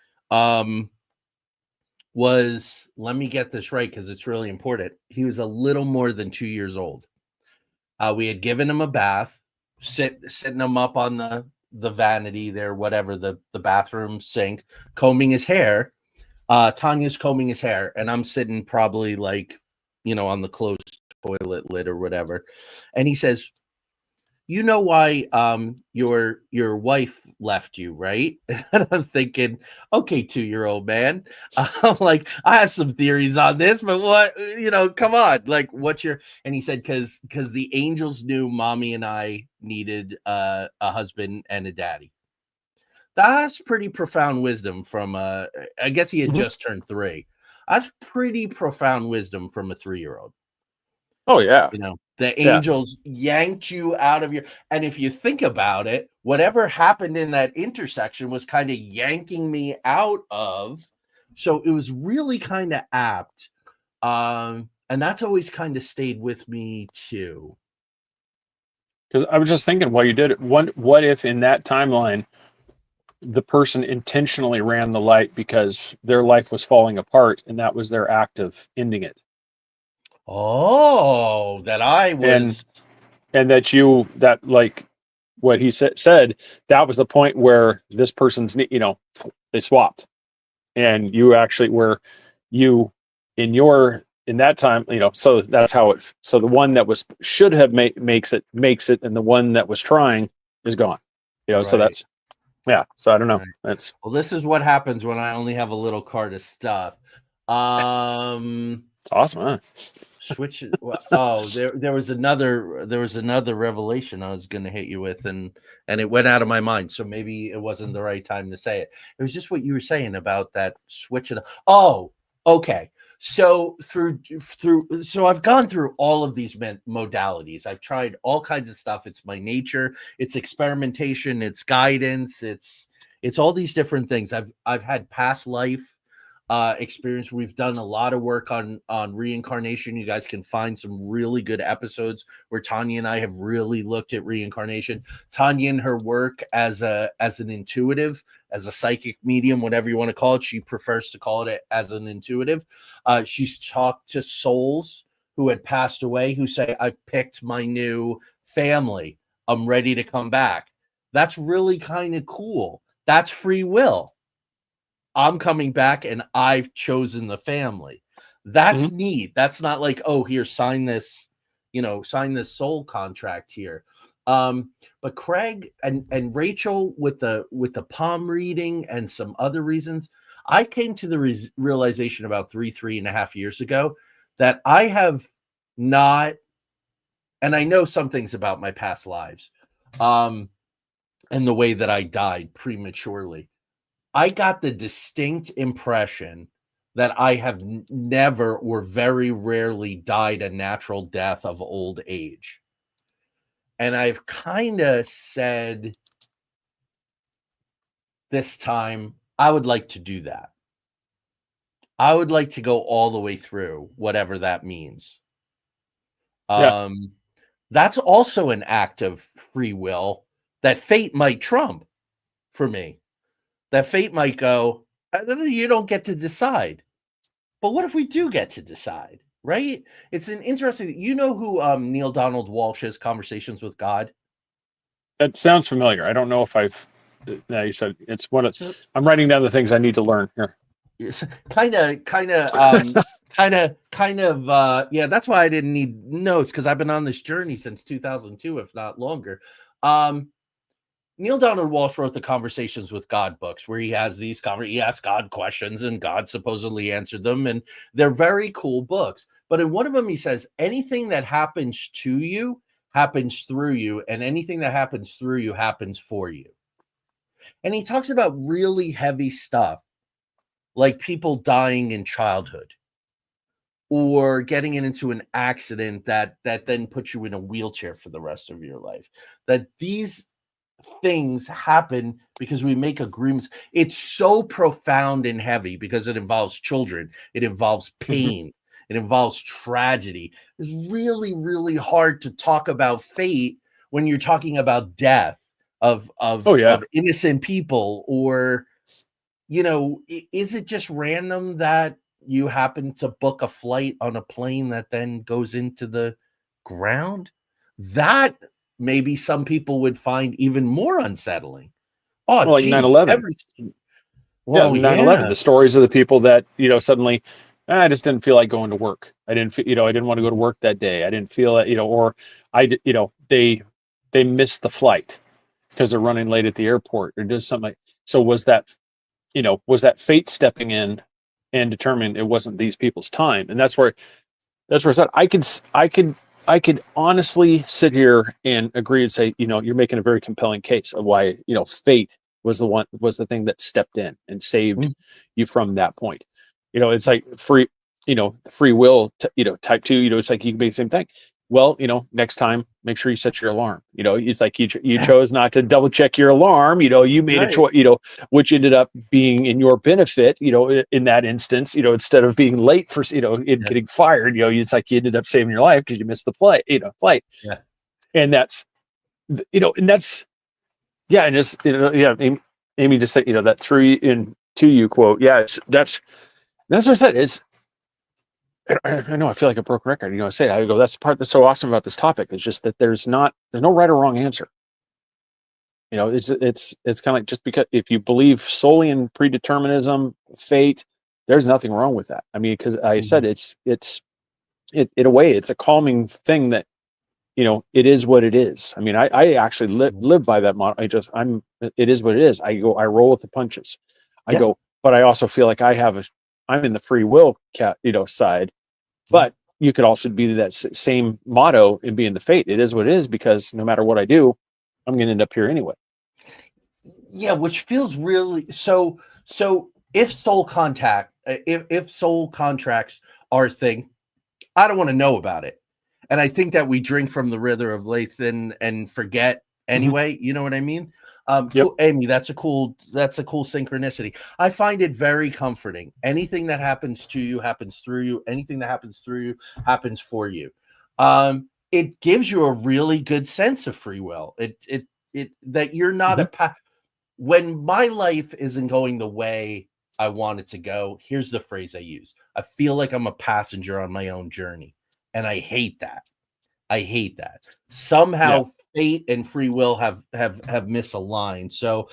was, let me get this right, because it's really important. He was a little more than 2 years old. We had given him a bath, sitting him up on the vanity there, whatever, the bathroom sink, combing his hair. Tanya's combing his hair, and I'm sitting probably on the closed toilet lid or whatever. And he says, "You know why your wife left you, right?" And I'm thinking, okay, 2-year-old man. I'm like, I have some theories on this, but what, come on, like, what's your? And he said, because the angels knew mommy and I needed a husband and a daddy. That's pretty profound wisdom from I guess he had just turned 3. That's pretty profound wisdom from a 3-year-old. Oh yeah. The angels yanked you out of your, and if you think about it, whatever happened in that intersection was kind of yanking me out of. So it was really kind of apt. And that's always kind of stayed with me too. Because I was just thinking while you did it, what if in that timeline the person intentionally ran the light because their life was falling apart and that was their act of ending it? Oh, that I was, and that like what he said, that was the point where this person's, they swapped, and you actually were in that time, so that's how it. So the one that was should have makes it, and the one that was trying is gone. Right. So that's So I don't know. Right. That's this is what happens when I only have a little cart of stuff. It's awesome, huh? Switch. Oh, there was another revelation I was going to hit you with, and it went out of my mind. So maybe it wasn't the right time to say it. It was just what you were saying about that switching. Oh, okay. So so I've gone through all of these modalities. I've tried all kinds of stuff. It's my nature. It's experimentation. It's guidance. It's all these different things. I've had past life experience. We've done a lot of work on reincarnation. You guys can find some really good episodes where Tanya and I have really looked at reincarnation. Tanya and her work as an intuitive, as a psychic medium, whatever you want to call it, she prefers to call it as an intuitive. She's talked to souls who had passed away who say, I've picked my new family, I'm ready to come back. That's really kind of cool. That's free will. I'm coming back and I've chosen the family. That's neat. That's not like, oh, here, sign this sign this soul contract here. But Craig and Rachel with the palm reading and some other reasons, I came to the realization about 3.5 years ago that I have not, and I know some things about my past lives, and the way that I died prematurely. I got the distinct impression that I have never or very rarely died a natural death of old age. And I've kind of said this time, I would like to do that. I would like to go all the way through, whatever that means. Yeah. That's also an act of free will that fate might trump for me. That fate might go, you don't get to decide. But what if we do get to decide, right? It's an interesting, who Neil Donald Walsh's Conversations with God? That sounds familiar. I don't know if I've, you said it's one of, I'm writing down the things I need to learn here. Yes, kind of, yeah, that's why I didn't need notes, because I've been on this journey since 2002, if not longer. Neil Donald Walsh wrote the Conversations with God books, where he has these he asks God questions and God supposedly answered them, and they're very cool books. But in one of them, he says, anything that happens to you happens through you, and anything that happens through you happens for you. And he talks about really heavy stuff, like people dying in childhood or getting into an accident that then puts you in a wheelchair for the rest of your life. That these things happen because we make agreements. It's so profound and heavy because it involves children. It involves pain. It involves tragedy. It's really, really hard to talk about fate when you're talking about death of innocent people, or, is it just random that you happen to book a flight on a plane that then goes into the ground? That maybe some people would find even more unsettling. Oh, well, like 9/11. Well, 9/11. The stories of the people that suddenly, I just didn't feel like going to work. I didn't, I didn't want to go to work that day. I didn't feel it, or they missed the flight because they're running late at the airport or did something. So was that fate stepping in and determined it wasn't these people's time? And that's where I said I could honestly sit here and agree and say, you're making a very compelling case of why, fate was the thing that stepped in and saved you from that point. It's like free will, type 2, it's like you can be the same thing. Well, next time, make sure you set your alarm. It's like you chose not to double check your alarm. You made a choice, which ended up being in your benefit, in that instance, instead of being late for, getting fired, it's like you ended up saving your life because you missed the flight. Yeah. And that's, and that's, yeah. And just, Amy just said, that through in to you quote. Yeah. That's what I said. I know I feel like a broken record. I say, I go, that's the part that's so awesome about this topic. It's just that there's no right or wrong answer. It's kind of like, just because if you believe solely in predeterminism, fate, there's nothing wrong with that. I mean, because I said it's in a way, it's a calming thing that, it is what it is. I mean, I actually live by that motto. It is what it is. I roll with the punches. But I also feel like I'm in the free will side. But you could also be that same motto and be in the fate. It is what it is, because no matter what I do, I'm going to end up here anyway. Yeah, which feels really so. If soul contracts are a thing, I don't want to know about it. And I think that we drink from the river of life and forget anyway. You know what I mean? Cool, Amy, that's a cool synchronicity. I find it very comforting. Anything that happens to you happens through you. Anything that happens through you happens for you. It gives you a really good sense of free will. It that you're not when my life isn't going the way I want it to go. Here's the phrase I use: I feel like I'm a passenger on my own journey, and I hate that. Somehow fate and free will have misaligned. So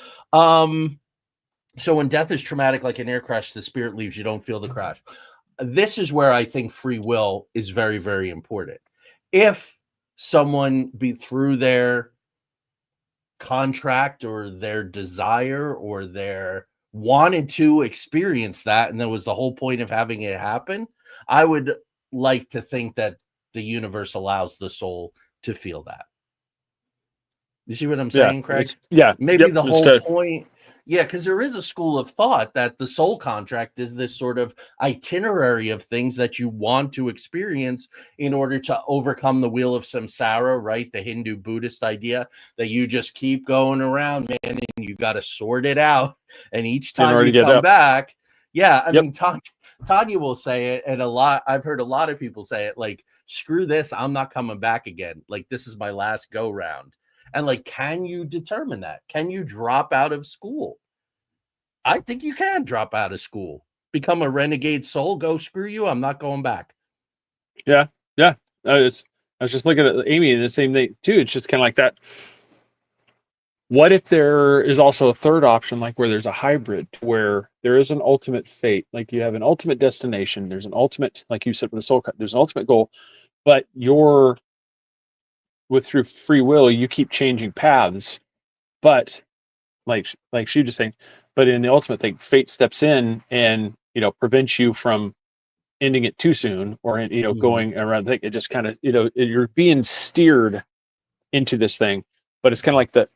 when death is traumatic like an air crash, the spirit leaves, you don't feel the crash. This is where I think free will is very, very important. if someone be through their contract or their desire or their wanted to experience that, and that was the whole point of having it happen, I would like to think that the universe allows the soul to feel that. You see what I'm saying, Craig? Maybe Yep. the whole point, because there is a school of thought that the soul contract is this sort of itinerary of things that you want to experience in order to overcome the wheel of samsara, right? The Hindu Buddhist idea that you just keep going around, man, and you got to sort it out. And each time you come back, I mean, Tanya will say it, and I've heard a lot of people say it, like, screw this, I'm not coming back again. Like, this is my last go round. And like, can you determine that? Can you drop out of school? I think you can drop out of school, become a renegade soul, go screw you, I'm not going back. Yeah. I was just looking at Amy and the same thing too. It's just kind of like that. What if there is also a third option, like where there's a hybrid, where there is an ultimate fate, like you have an ultimate destination, there's an ultimate, like you said with the soul cut, there's an ultimate goal, but through free will, you keep changing paths, but like she was saying, but in the ultimate thing, fate steps in and prevents you from ending it too soon, or going around. It just kind of you're being steered into this thing, but it's kind of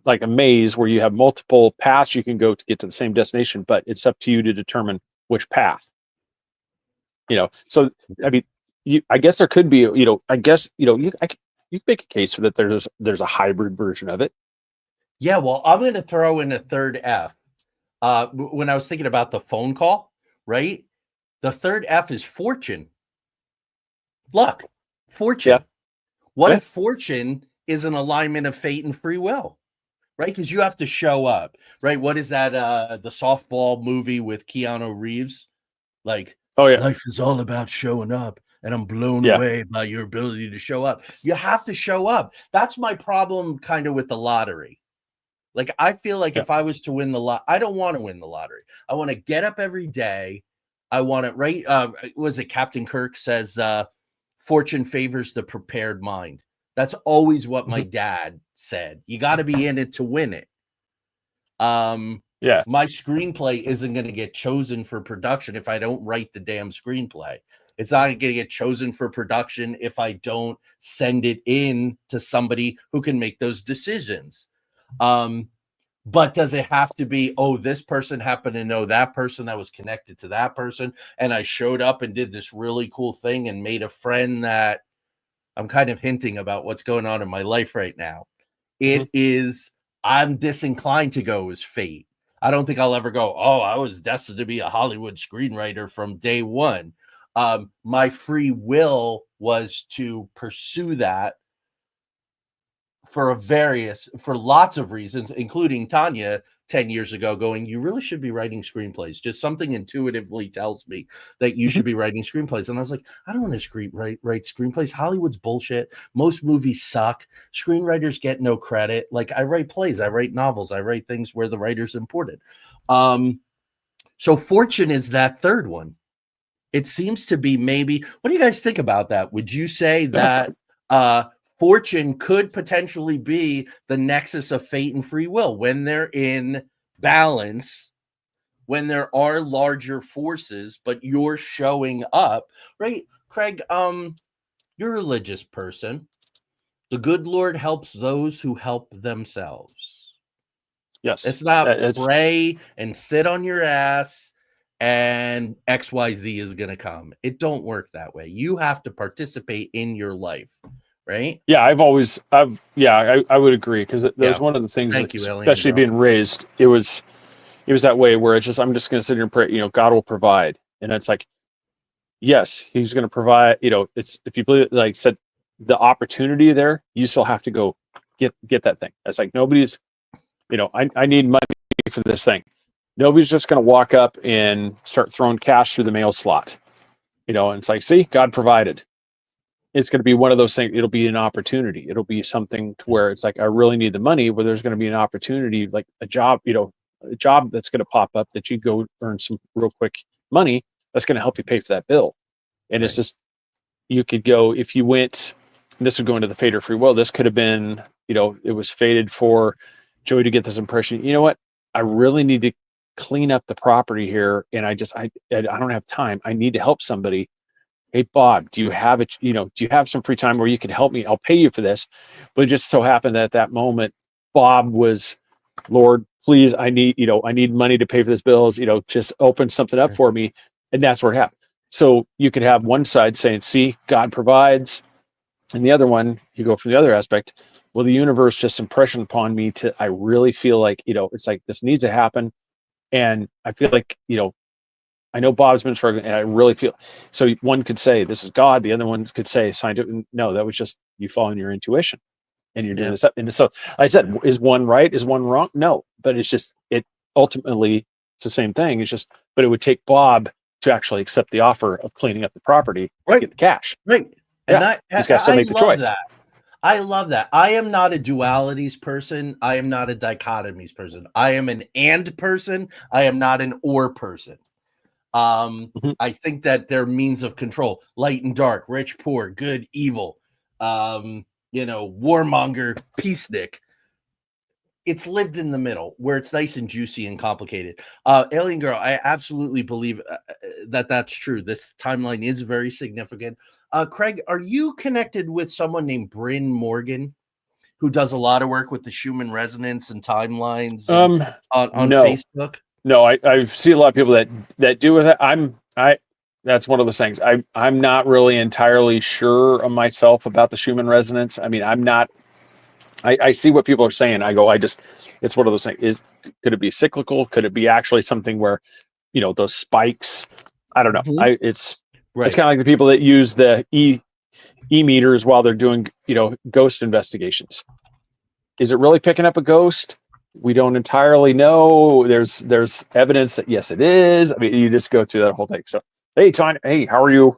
like a maze where you have multiple paths you can go to get to the same destination, but it's up to you to determine which path. So I mean, I guess there could be, you can make a case for that. There's a hybrid version of it. Yeah, well, I'm going to throw in a third F. When I was thinking about the phone call, right? The third F is fortune. Luck, fortune. Yeah. What if fortune is an alignment of fate and free will, right? Because you have to show up, right? What is that? The softball movie with Keanu Reeves? Like, life is all about showing up. And I'm blown away by your ability to show up. You have to show up. That's my problem kind of with the lottery. Like, I feel like if I was to win the lot, I don't want to win the lottery. I want to get up every day. I want it right. Was it Captain Kirk says, fortune favors the prepared mind. That's always what my dad said. You got to be in it to win it. My screenplay isn't going to get chosen for production if I don't write the damn screenplay. It's not going to get chosen for production if I don't send it in to somebody who can make those decisions. But does it have to be, this person happened to know that person that was connected to that person, and I showed up and did this really cool thing and made a friend that I'm kind of hinting about what's going on in my life right now. It is, I'm disinclined to go as fate. I don't think I'll ever go, I was destined to be a Hollywood screenwriter from day one. My free will was to pursue that for lots of reasons, including Tanya 10 years ago going, you really should be writing screenplays. Just something intuitively tells me that you should be writing screenplays. And I was like, I don't want to write screenplays. Hollywood's bullshit. Most movies suck. Screenwriters get no credit. Like, I write plays, I write novels, I write things where the writer's important. So fortune is that third one. It seems to be maybe, what do you guys think about that? Would you say that fortune could potentially be the nexus of fate and free will when they're in balance, when there are larger forces, but you're showing up, right? Craig, you're a religious person. The good Lord helps those who help themselves. Yes. It's not pray and sit on your ass and XYZ is going to come. It don't work that way. You have to participate in your life, right? Yeah, I would agree, because that was one of the things, especially being raised, it was that way where it's just, I'm just going to sit here and pray, God will provide. And it's like, yes, he's going to provide, it's, if you believe, like said, the opportunity there, you still have to go get that thing. It's like, nobody's, I need money for this thing. Nobody's just going to walk up and start throwing cash through the mail slot, and it's like, see, God provided. It's going to be one of those things. It'll be an opportunity. It'll be something to where it's like, I really need the money, where there's going to be an opportunity, like a job, a job that's going to pop up that you go earn some real quick money that's going to help you pay for that bill. And it's just, you could go, if you went this would go into the fate or free will. This could have been, it was fated for Joey to get this impression. You know what? I really need to clean up the property here, and I don't have time. I need to help somebody. Hey, Bob, do you have it? Do you have some free time where you can help me? I'll pay you for this. But it just so happened that at that moment, Bob was, Lord, please, I need money to pay for this bills. Just open something up for me, and that's where it happened. So you could have one side saying, "See, God provides," and the other one, you go from the other aspect. Well, the universe just impressioned upon me I really feel like, it's like this needs to happen, and I feel like, I know Bob's been struggling, and I really feel so. One could say this is God. The other one could say scientific. No, that was just you following your intuition, and you're doing this up. And so, like I said, is one right? Is one wrong? No, but it's just ultimately it's the same thing. It's just, but it would take Bob to actually accept the offer of cleaning up the property, right? Get the cash, right? And he's got to still make the choice. I love that. I am not a dualities person. I am not a dichotomies person. I am an and person. I am not an or person. I think that they're means of control, light and dark, rich, poor, good, evil, warmonger, peacenik. It's lived in the middle where it's nice and juicy and complicated. Alien Girl, I absolutely believe that that's true. This timeline is very significant. Craig, are you connected with someone named Bryn Morgan, who does a lot of work with the Schumann resonance and timelines on no. Facebook? No, I see a lot of people that do with it. That's one of those things. I'm not really entirely sure of myself about the Schumann resonance. I mean, I'm not. I see what people are saying. I go, it's one of those things. Could it be cyclical? Could it be actually something where, those spikes? I don't know. It's kind of like the people that use the E meters while they're doing, ghost investigations. Is it really picking up a ghost? We don't entirely know. There's evidence that yes, it is. I mean, you just go through that whole thing. So, hey, Tanya, hey, how are you?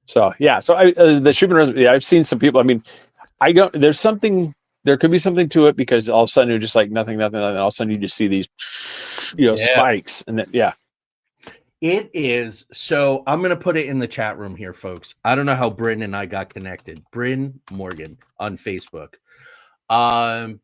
So yeah, so the Schumann resonance. I've seen some people. I mean, I don't. There's something. There could be something to it because all of a sudden you're just like nothing. And all of a sudden you just see these, spikes, and then It is. So I'm going to put it in the chat room here, folks. I don't know how Bryn and I got connected. Bryn Morgan on Facebook. On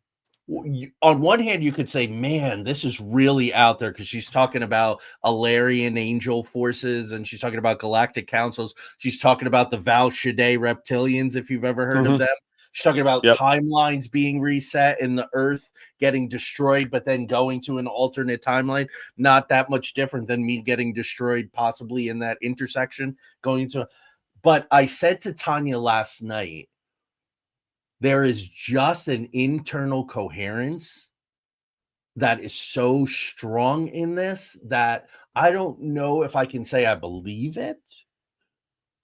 one hand, you could say, man, this is really out there because she's talking about Alarian angel forces and she's talking about galactic councils. She's talking about the Val Shade reptilians, if you've ever heard of them. She's talking about timelines being reset and the Earth getting destroyed, but then going to an alternate timeline. Not that much different than me getting destroyed, possibly in that intersection going to. But I said to Tanya last night, there is just an internal coherence that is so strong in this that I don't know if I can say I believe it.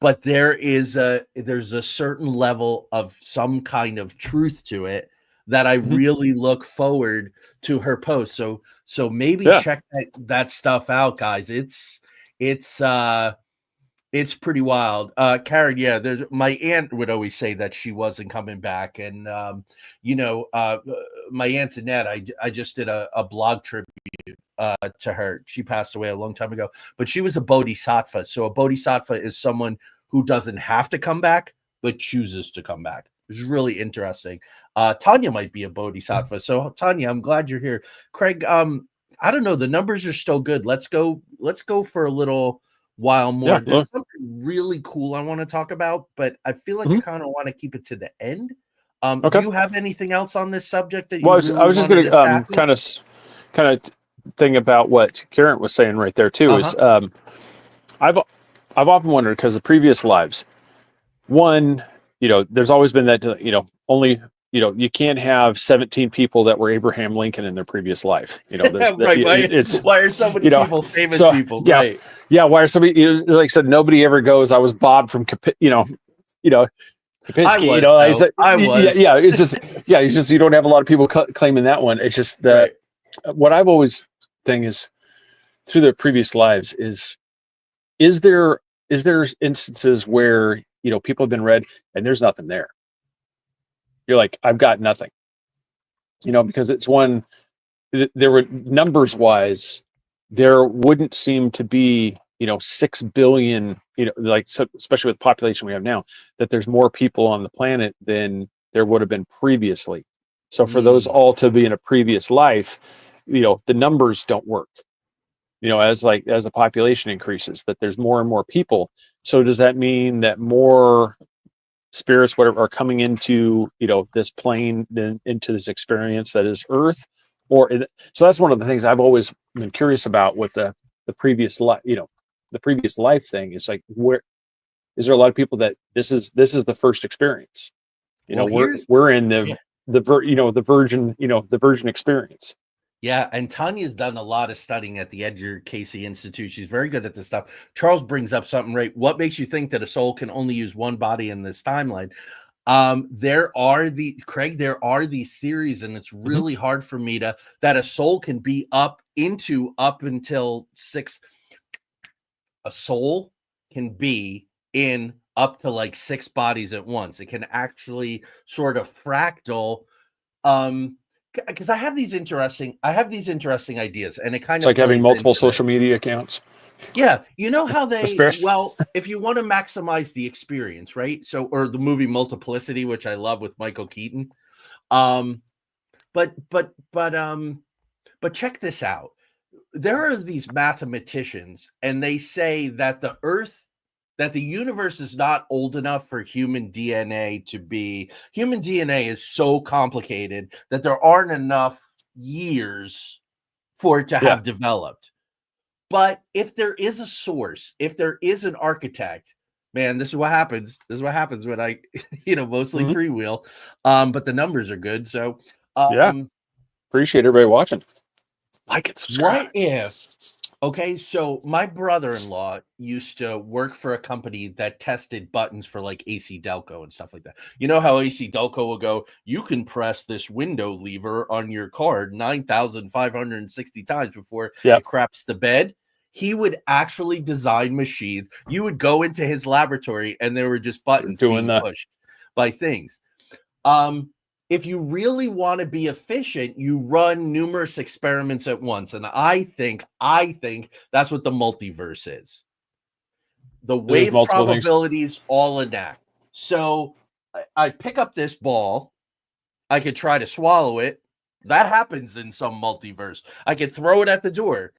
But there's a certain level of some kind of truth to it that I really look forward to her post. So maybe check that stuff out, guys. It's pretty wild. Karen, there's my aunt would always say that she wasn't coming back. And my aunt Annette, I just did a blog tribute to her. She passed away a long time ago, but she was a bodhisattva. So a bodhisattva is someone who doesn't have to come back, but chooses to come back. Which is really interesting. Tanya might be a bodhisattva. So Tanya, I'm glad you're here. Craig, I don't know. The numbers are still good. Let's go for a little while more. Yeah, there's something really cool I want to talk about, but I feel like I kind of want to keep it to the end. Do you have anything else on this subject that you? Well, I was just going to kind of thing about what Karen was saying right there too. Is I've often wondered because the previous lives, one, there's always been that only. You can't have 17 people that were Abraham Lincoln in their previous life. Right. Why are so many people famous people? Yeah, right. Yeah. Why are somebody, like I said, nobody ever goes, I was Bob from, Kapinski, I was. Yeah. It's just, you don't have a lot of people claiming that one. It's just that what I've always think is through their previous lives is there instances where, people have been read and there's nothing there. You're like, I've got nothing, because it's one, there were numbers wise, there wouldn't seem to be 6 billion, like, so, especially with the population we have now, that there's more people on the planet than there would have been previously. So for those all to be in a previous life, the numbers don't work. As the population increases, that there's more and more people. So does that mean that more spirits, whatever, are coming into this plane, then into this experience that is Earth? So that's one of the things I've always been curious about with the previous life. The previous life thing is like, where is there a lot of people that this is the first experience? Well, we're in the virgin experience. Yeah, and Tanya's done a lot of studying at the Edgar Casey Institute. She's very good at this stuff. Charles brings up something, right? What makes you think that a soul can only use one body in this timeline? There are these theories, and it's really hard for me that a soul can be up until 6. A soul can be in up to like 6 bodies at once. It can actually sort of fractal. Because I have these interesting ideas, and it kind It's of like having multiple social media accounts. Yeah, you know how if you want to maximize the experience, right? So, or the movie Multiplicity, which I love with Michael Keaton. But check this out. There are these mathematicians, and they say that the universe is not old enough for human DNA to be. Human DNA is so complicated that there aren't enough years for it to have developed. But if there is a source, if there is an architect, man, this is what happens. This is what happens when I, mostly freewheel. But the numbers are good. So appreciate everybody watching. Like it, subscribe. What if? Okay, so my brother-in-law used to work for a company that tested buttons for like AC Delco and stuff like that. You know how AC Delco will go, you can press this window lever on your card 9,560 times before it craps the bed. He would actually design machines. You would go into his laboratory and there were just buttons being pushed by things. If you really want to be efficient, you run numerous experiments at once. And I think that's what the multiverse is. The wave probabilities all enact. So I pick up this ball. I could try to swallow it. That happens in some multiverse. I could throw it at the door.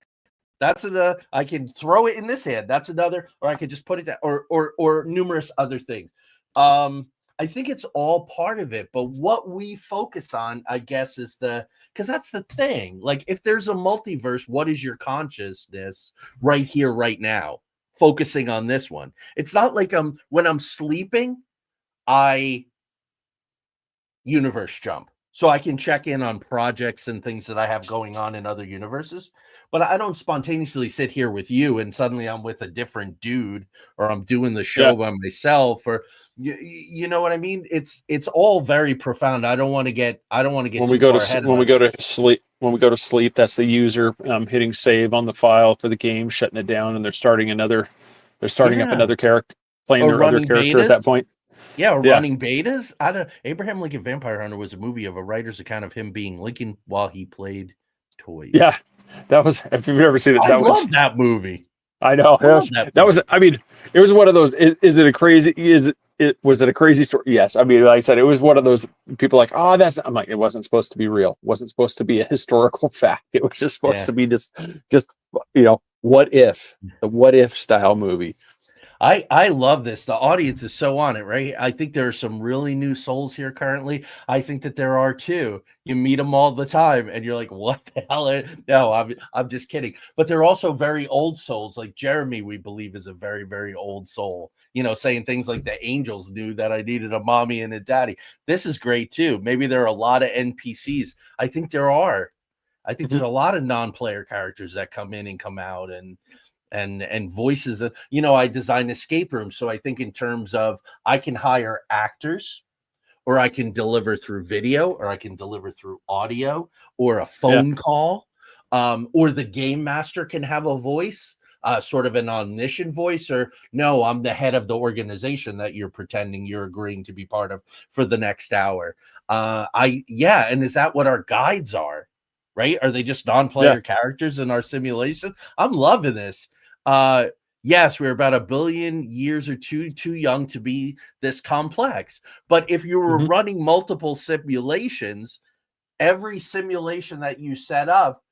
I can throw it in this hand. That's another, or I could just put it that, or numerous other things. I think it's all part of it, but what we focus on, I guess, is because that's the thing. Like, if there's a multiverse, what is your consciousness right here, right now, focusing on this one? It's not like when I'm sleeping, I universe jump. So I can check in on projects and things that I have going on in other universes. But I don't spontaneously sit here with you and suddenly I'm with a different dude, or I'm doing the show by myself, or you know what I mean? It's all very profound. I don't want to get when we go to sleep, that's the user hitting save on the file for the game, shutting it down, and they're starting up another character, playing their other character at that point. Running betas. Abraham Lincoln Vampire Hunter was a movie of a writer's account of him being Lincoln while he played toys. Yeah, that was. If you've ever seen it, I love that movie. I know. That was. I mean, it was one of those. Was it a crazy story? Yes. I mean, like I said, it was one of those people like, oh, that's. I'm like, it wasn't supposed to be real. It wasn't supposed to be a historical fact. It was just supposed to be just what if, the what if style movie. I love this. The audience is so on it, right? I think there are some really new souls here currently. I think that there are too. You meet them all the time and you're like, what the hell? No, I'm just kidding. But they're also very old souls. Like Jeremy, we believe, is a very, very old soul, saying things like the angels knew that I needed a mommy and a daddy. This is great too. Maybe there are a lot of NPCs. I think there are. I think there's a lot of non-player characters that come in and come out and voices of, I design escape rooms. So I think in terms of, I can hire actors, or I can deliver through video, or I can deliver through audio, or a phone call, or the game master can have a voice, sort of an omniscient voice, or no, I'm the head of the organization that you're pretending you're agreeing to be part of for the next hour. And is that what our guides are? Right? Are they just non-player characters in our simulation? I'm loving this. Yes, we're about 1 billion years or two too young to be this complex. But if you were Mhm. running multiple simulations, every simulation that you set up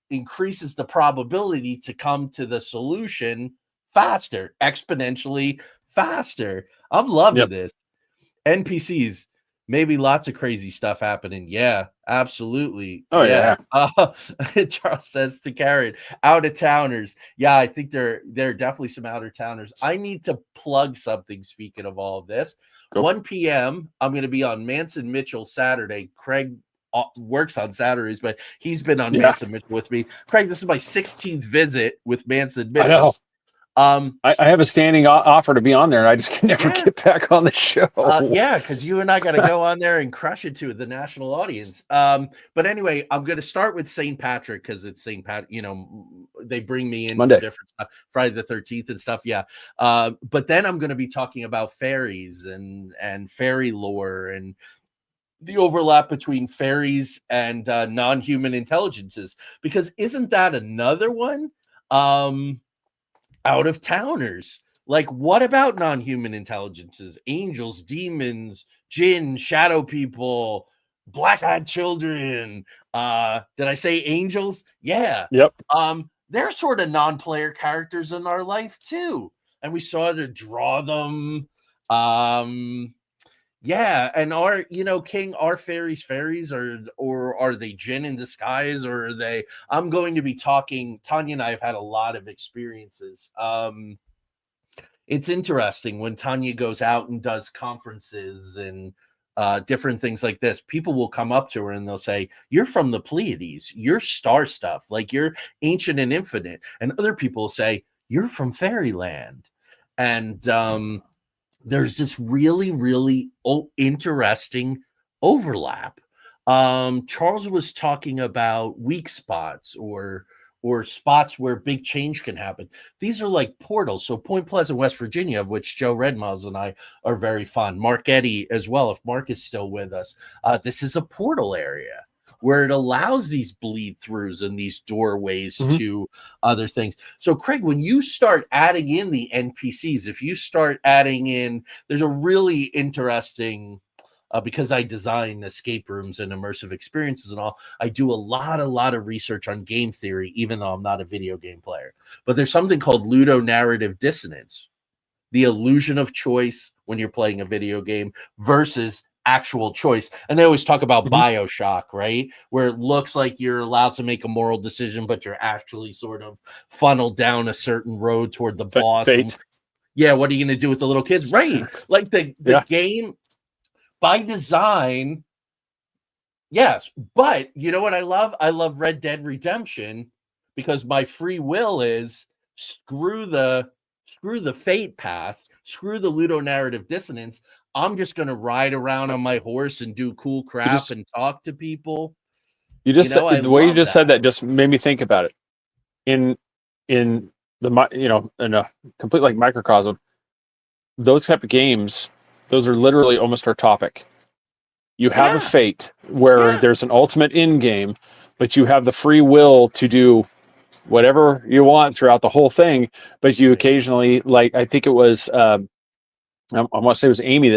increases the probability to come to the solution faster, exponentially faster. I'm loving Yep. this. NPCs, maybe lots of crazy stuff happening. Yeah, absolutely. Oh Yeah. yeah. Charles says to Karen, out of towners. Yeah, I think there are definitely some out of towners. I need to plug something. Speaking of all of this, Go. 1 p.m. I'm going to be on Manson Mitchell Saturday. Craig works on Saturdays, but he's been on Yeah. Manson Mitchell with me. Craig, this is my 16th visit with Manson I know. Mitchell. I have a standing offer to be on there, and I just can never Yeah. get back on the show. Yeah, because you and I got to go on there and crush it to the national audience. But anyway, I'm going to start with St. Patrick because it's St. Pat. You know, they bring me in Monday. for different stuff, Friday the 13th and stuff. Yeah, but then I'm going to be talking about fairies and fairy lore and the overlap between fairies and non-human intelligences. Because isn't that another one? Out of towners. Like, what about non-human intelligences? Angels, demons, jinn, shadow people, black-eyed children. Did I say angels? Yeah. Yep. They're sort of non-player characters in our life too. And we sort of draw them. Yeah, and King, are fairies or are they jinn in disguise, or are they? I'm going to be talking. Tanya and I have had a lot of experiences. It's interesting when Tanya goes out and does conferences and different things like this. People will come up to her and they'll say, "You're from the Pleiades. You're star stuff. Like you're ancient and infinite." And other people will say, "You're from fairyland." And there's this really, really interesting overlap. Charles was talking about weak spots or spots where big change can happen. These are like portals. So Point Pleasant, West Virginia, of which Joe Redmiles and I are very fond. Mark Eddy as well, if Mark is still with us. This is a portal area where it allows these bleed throughs and these doorways to other things. So, Craig, when you start adding in the NPCs, if you start adding in, there's a really interesting, because I design escape rooms and immersive experiences and all, I do a lot of research on game theory, even though I'm not a video game player. But there's something called ludonarrative dissonance, the illusion of choice when you're playing a video game versus actual choice. And they always talk about BioShock, right? Where it looks like you're allowed to make a moral decision, but you're actually sort of funneled down a certain road toward the boss. Fate. Yeah, what are you going to do with the little kids? Right. Like the game by design. Yes. But you know what I love? I love Red Dead Redemption because my free will is screw the fate path, screw the ludonarrative dissonance. I'm just going to ride around on my horse and do cool crap and talk to people. The way you just said that just made me think about it. In the in a complete like microcosm, those type of games, those are literally almost our topic. You have a fate where there's an ultimate end game, but you have the free will to do whatever you want throughout the whole thing. But you occasionally, like I think it was, I want to say it was Amy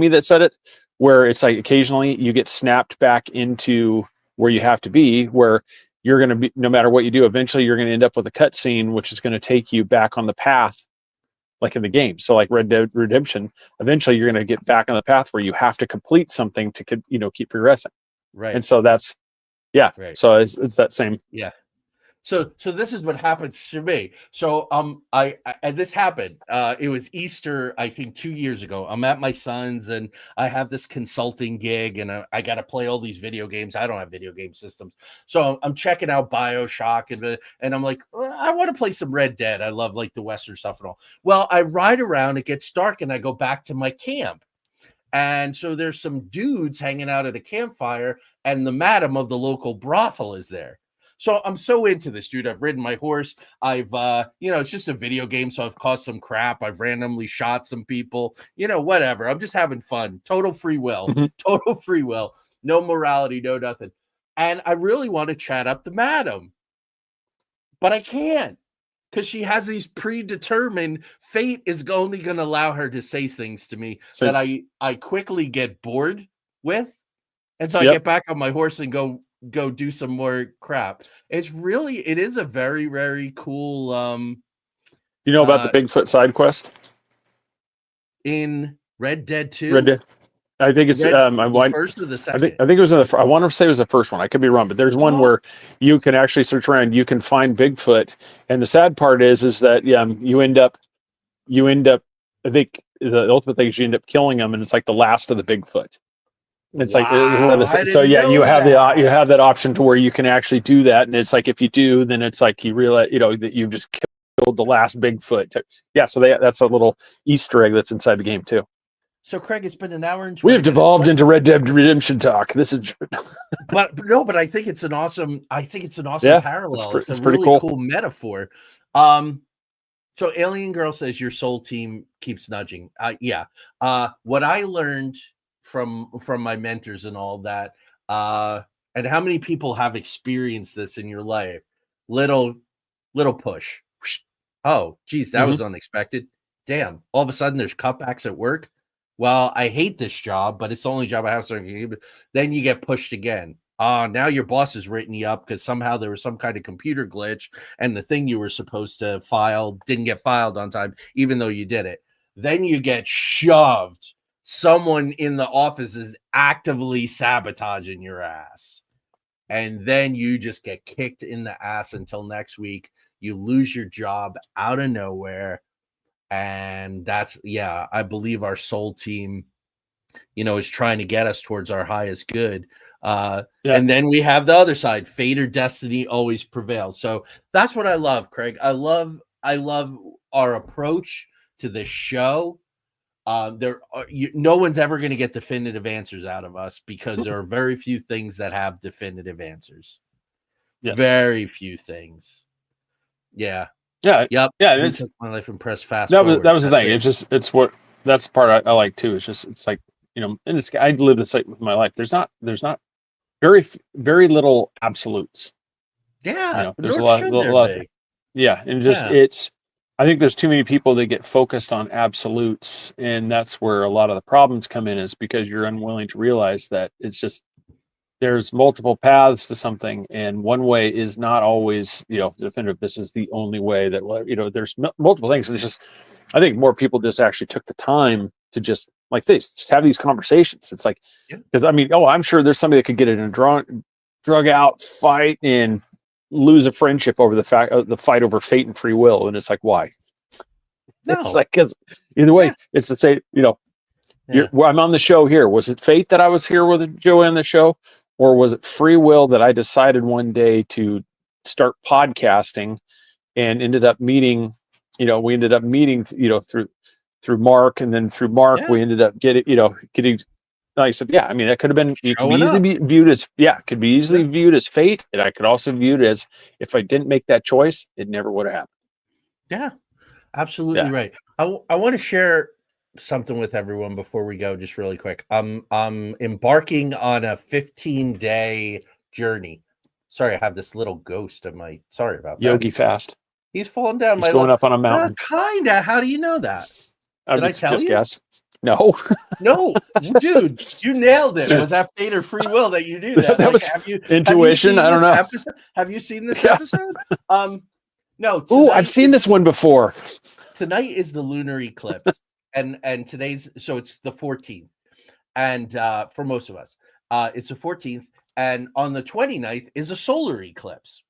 that said it, where it's like occasionally you get snapped back into where you have to be, where you're going to be, no matter what you do, eventually you're going to end up with a cutscene, which is going to take you back on the path, like in the game. So like Red Dead Redemption, eventually you're going to get back on the path where you have to complete something to, keep progressing. Right. And so that's, Right. So it's that same. Yeah. So this is what happens to me. So I and this happened. It was Easter, I think 2 years ago. I'm at my son's and I have this consulting gig and I got to play all these video games. I don't have video game systems. So I'm checking out BioShock and I'm like, I want to play some Red Dead. I love like the Western stuff and all. Well, I ride around, it gets dark and I go back to my camp. And so there's some dudes hanging out at a campfire and the madam of the local brothel is there. So I'm so into this, dude. I've ridden my horse. I've, it's just a video game, so I've caused some crap. I've randomly shot some people, whatever. I'm just having fun. Total free will. Total free will. No morality, no nothing. And I really want to chat up the madam, but I can't because she has these predetermined. Fate is only going to allow her to say things to me that I quickly get bored with, and so I get back on my horse and go do some more crap. It is a very, very cool. You know about the Bigfoot side quest in Red Dead 2? Red Dead. I think it's the first or the second. I think it was I want to say it was the first one. I could be wrong, but there's one where you can actually search around. You can find Bigfoot, and the sad part is that you end up. I think the ultimate thing is you end up killing them, and it's like the last of the Bigfoot. It's like so you have you have that option to where you can actually do that, and it's like if you do, then it's like you realize that you've just killed the last Bigfoot. Yeah, so that's a little Easter egg that's inside the game too. So, Craig, it's been an hour and 20 We have devolved into Red Dead Redemption talk. This is, but I think it's an awesome. Parallel. It's a pretty really cool metaphor. So, Alien Girl says your soul team keeps nudging. What I learned from my mentors and all that, and how many people have experienced this in your life? Little push. Oh, geez, that was unexpected. Damn! All of a sudden, there's cutbacks at work. Well, I hate this job, but it's the only job I have. So then you get pushed again. Now your boss has written you up because somehow there was some kind of computer glitch and the thing you were supposed to file didn't get filed on time, even though you did it. Then you get shoved. Someone in the office is actively sabotaging your ass. And then you just get kicked in the ass until next week. You lose your job out of nowhere. And that's, I believe our soul team, is trying to get us towards our highest good. And then we have the other side, fate or destiny always prevails. So that's what I love, Craig. I love our approach to this show. No one's ever going to get definitive answers out of us because there are very few things that have definitive ansers. Yes. Very few things. Yeah. Yeah. Yep. Yeah. It's my life and press fast. That was the thing. That's the part I like too. It's like, and I live this like with my life. There's not very, very little absolutes. Yeah. There's a lot of things. Yeah. And I think there's too many people that get focused on absolutes. And that's where a lot of the problems come in, is because you're unwilling to realize that it's just, there's multiple paths to something, and one way is not always, definitive. This is the only way that, there's multiple things. And it's just, I think more people just actually took the time to just just have these conversations. It's like, because I'm sure there's somebody that could get in a drug out fight and lose a friendship over the fight over fate and free will. And it's like, why? No. It's like, because either way, it's to say, I'm on the show here. Was it fate that I was here with Joey on the show? Or was it free will that I decided one day to start podcasting and ended up meeting, through Mark, and then through Mark, we ended up getting, like I said, that could have been, it could be easily be viewed as fate. And I could also view it as, if I didn't make that choice, it never would have happened. Yeah, absolutely right. I want to share something with everyone before we go, just really quick. I'm embarking on a 15-day journey. Sorry, I have this little ghost of my. Sorry about that. Yogi fast. He's falling down. He's going up on a mountain. Kinda. How do you know that? Did I tell you? Guess. No. No, dude, you nailed it. Was that fate or free will that you do that? That was intuition. I don't know. Have you seen this episode? No. I've seen this one before. Tonight is the lunar eclipse. And today's, so it's the 14th, and for most of us it's the 14th, and on the 29th is a solar eclipse.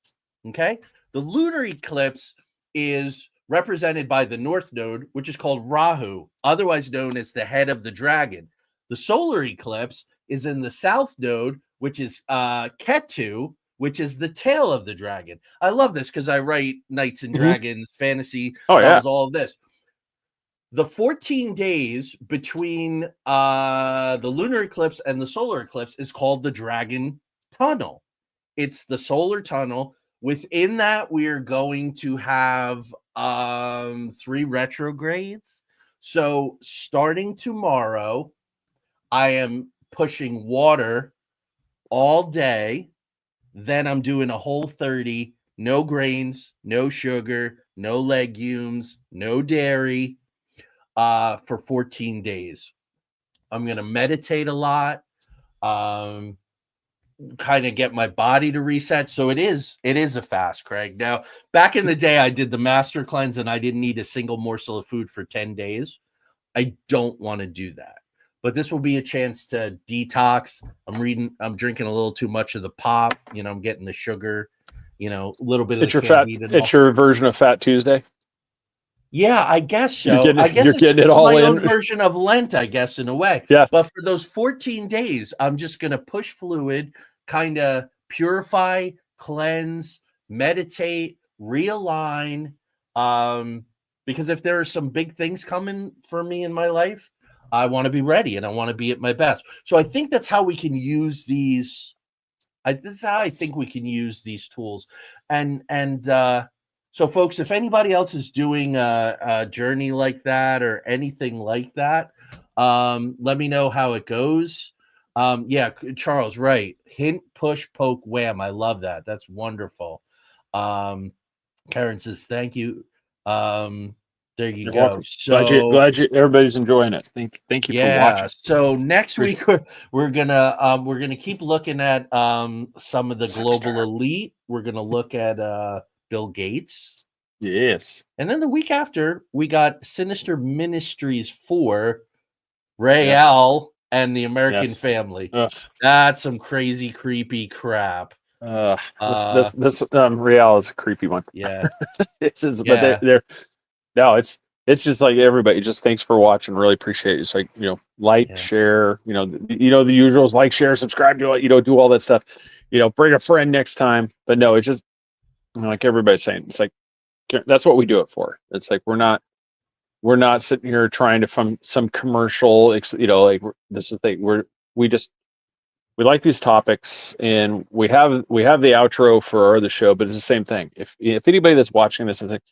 Okay, the lunar eclipse is represented by the north node, which is called Rahu, otherwise known as the head of the dragon. The solar eclipse is in the south node, which is Ketu, which is the tail of the dragon. I love this because I write Knights and Dragons fantasy. All of this. The 14 days between the lunar eclipse and the solar eclipse is called the Dragon Tunnel. It's the solar tunnel. Within that, we are going to have 3 retrogrades. So starting tomorrow, I am pushing water all day. Then I'm doing a whole 30 no grains, no sugar, no legumes, no dairy for 14 days. I'm going to meditate a lot, kind of get my body to reset. So it is a fast, Craig. Now, back in the day, I did the master cleanse and I didn't eat a single morsel of food for 10 days. I don't want to do that. But this will be a chance to detox. I'm drinking a little too much of the pop. I'm getting the sugar, a little bit of It's the your fat. Candida. It's your version of Fat Tuesday. Yeah, I guess so. You're getting it it's all my in. own version of Lent, I guess, in a way. Yeah. But for those 14 days, I'm just going to push fluid, kind of purify, cleanse, meditate, realign. Because if there are some big things coming for me in my life, I want to be ready and I want to be at my best. So I think that's how we can use these. This is how I think we can use these tools. So, folks, if anybody else is doing a journey like that or anything like that, let me know how it goes. Yeah, Charles, right. Hint, push, poke, wham. I love that. That's wonderful. Karen says, thank you. There you You're go. welcome. So glad you everybody's enjoying it. Thank you for watching. So next week we're gonna keep looking at some of the global elite. We're gonna look at Bill Gates. Yes. And then the week after, we got Sinister Ministries 4, Rael and the American Family. Ugh. That's some crazy, creepy crap. This Real is a creepy one. Yeah. But it's just like everybody. Just thanks for watching. Really appreciate it. It's like, like, share, the usuals, like, share, subscribe to it, do all that stuff, bring a friend next time. But no, it's just, like everybody's saying, it's like, that's what we do it for. It's like, we're not sitting here trying to fund some commercial, like, this is the thing. We like these topics, and we have the outro for our other show, but it's the same thing. If anybody that's watching this is like,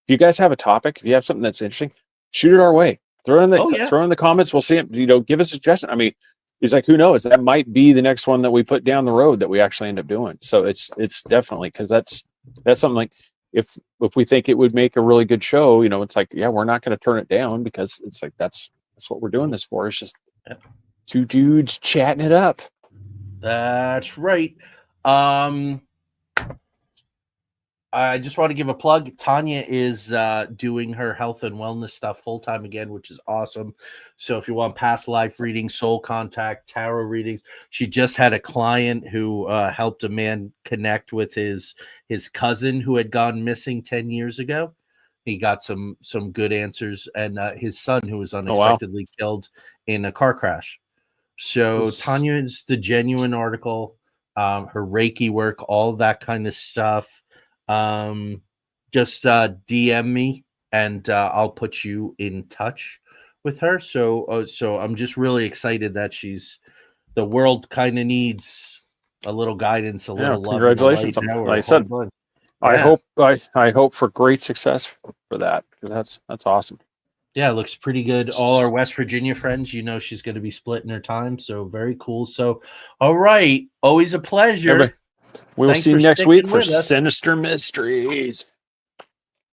if you guys have a topic, if you have something that's interesting, shoot it our way. Throw it in the comments. We'll see it. Give us a suggestion. I mean, it's like, who knows? That might be the next one that we put down the road that we actually end up doing. So it's definitely, because that's something like, if we think it would make a really good show, it's like, we're not going to turn it down, because it's like, that's what we're doing this for. It's just two dudes chatting it up. That's right. I just want to give a plug. Tanya is doing her health and wellness stuff full time again, which is awesome. So if you want past life readings, soul contact, tarot readings, she just had a client who helped a man connect with his cousin who had gone missing 10 years ago. He got some good answers, and his son who was unexpectedly killed in a car crash. So Tanya is the genuine article, her Reiki work, all that kind of stuff. Just DM me and I'll put you in touch with her. So I'm just really excited that the world kind of needs a little guidance, a little love. Congratulations. Like I said, I hope for great success for that. That's awesome. Yeah, it looks pretty good. All our West Virginia friends, she's going to be splitting her time. So very cool. So, all right. Always a pleasure. We will see you next week for Sinister Mysteries.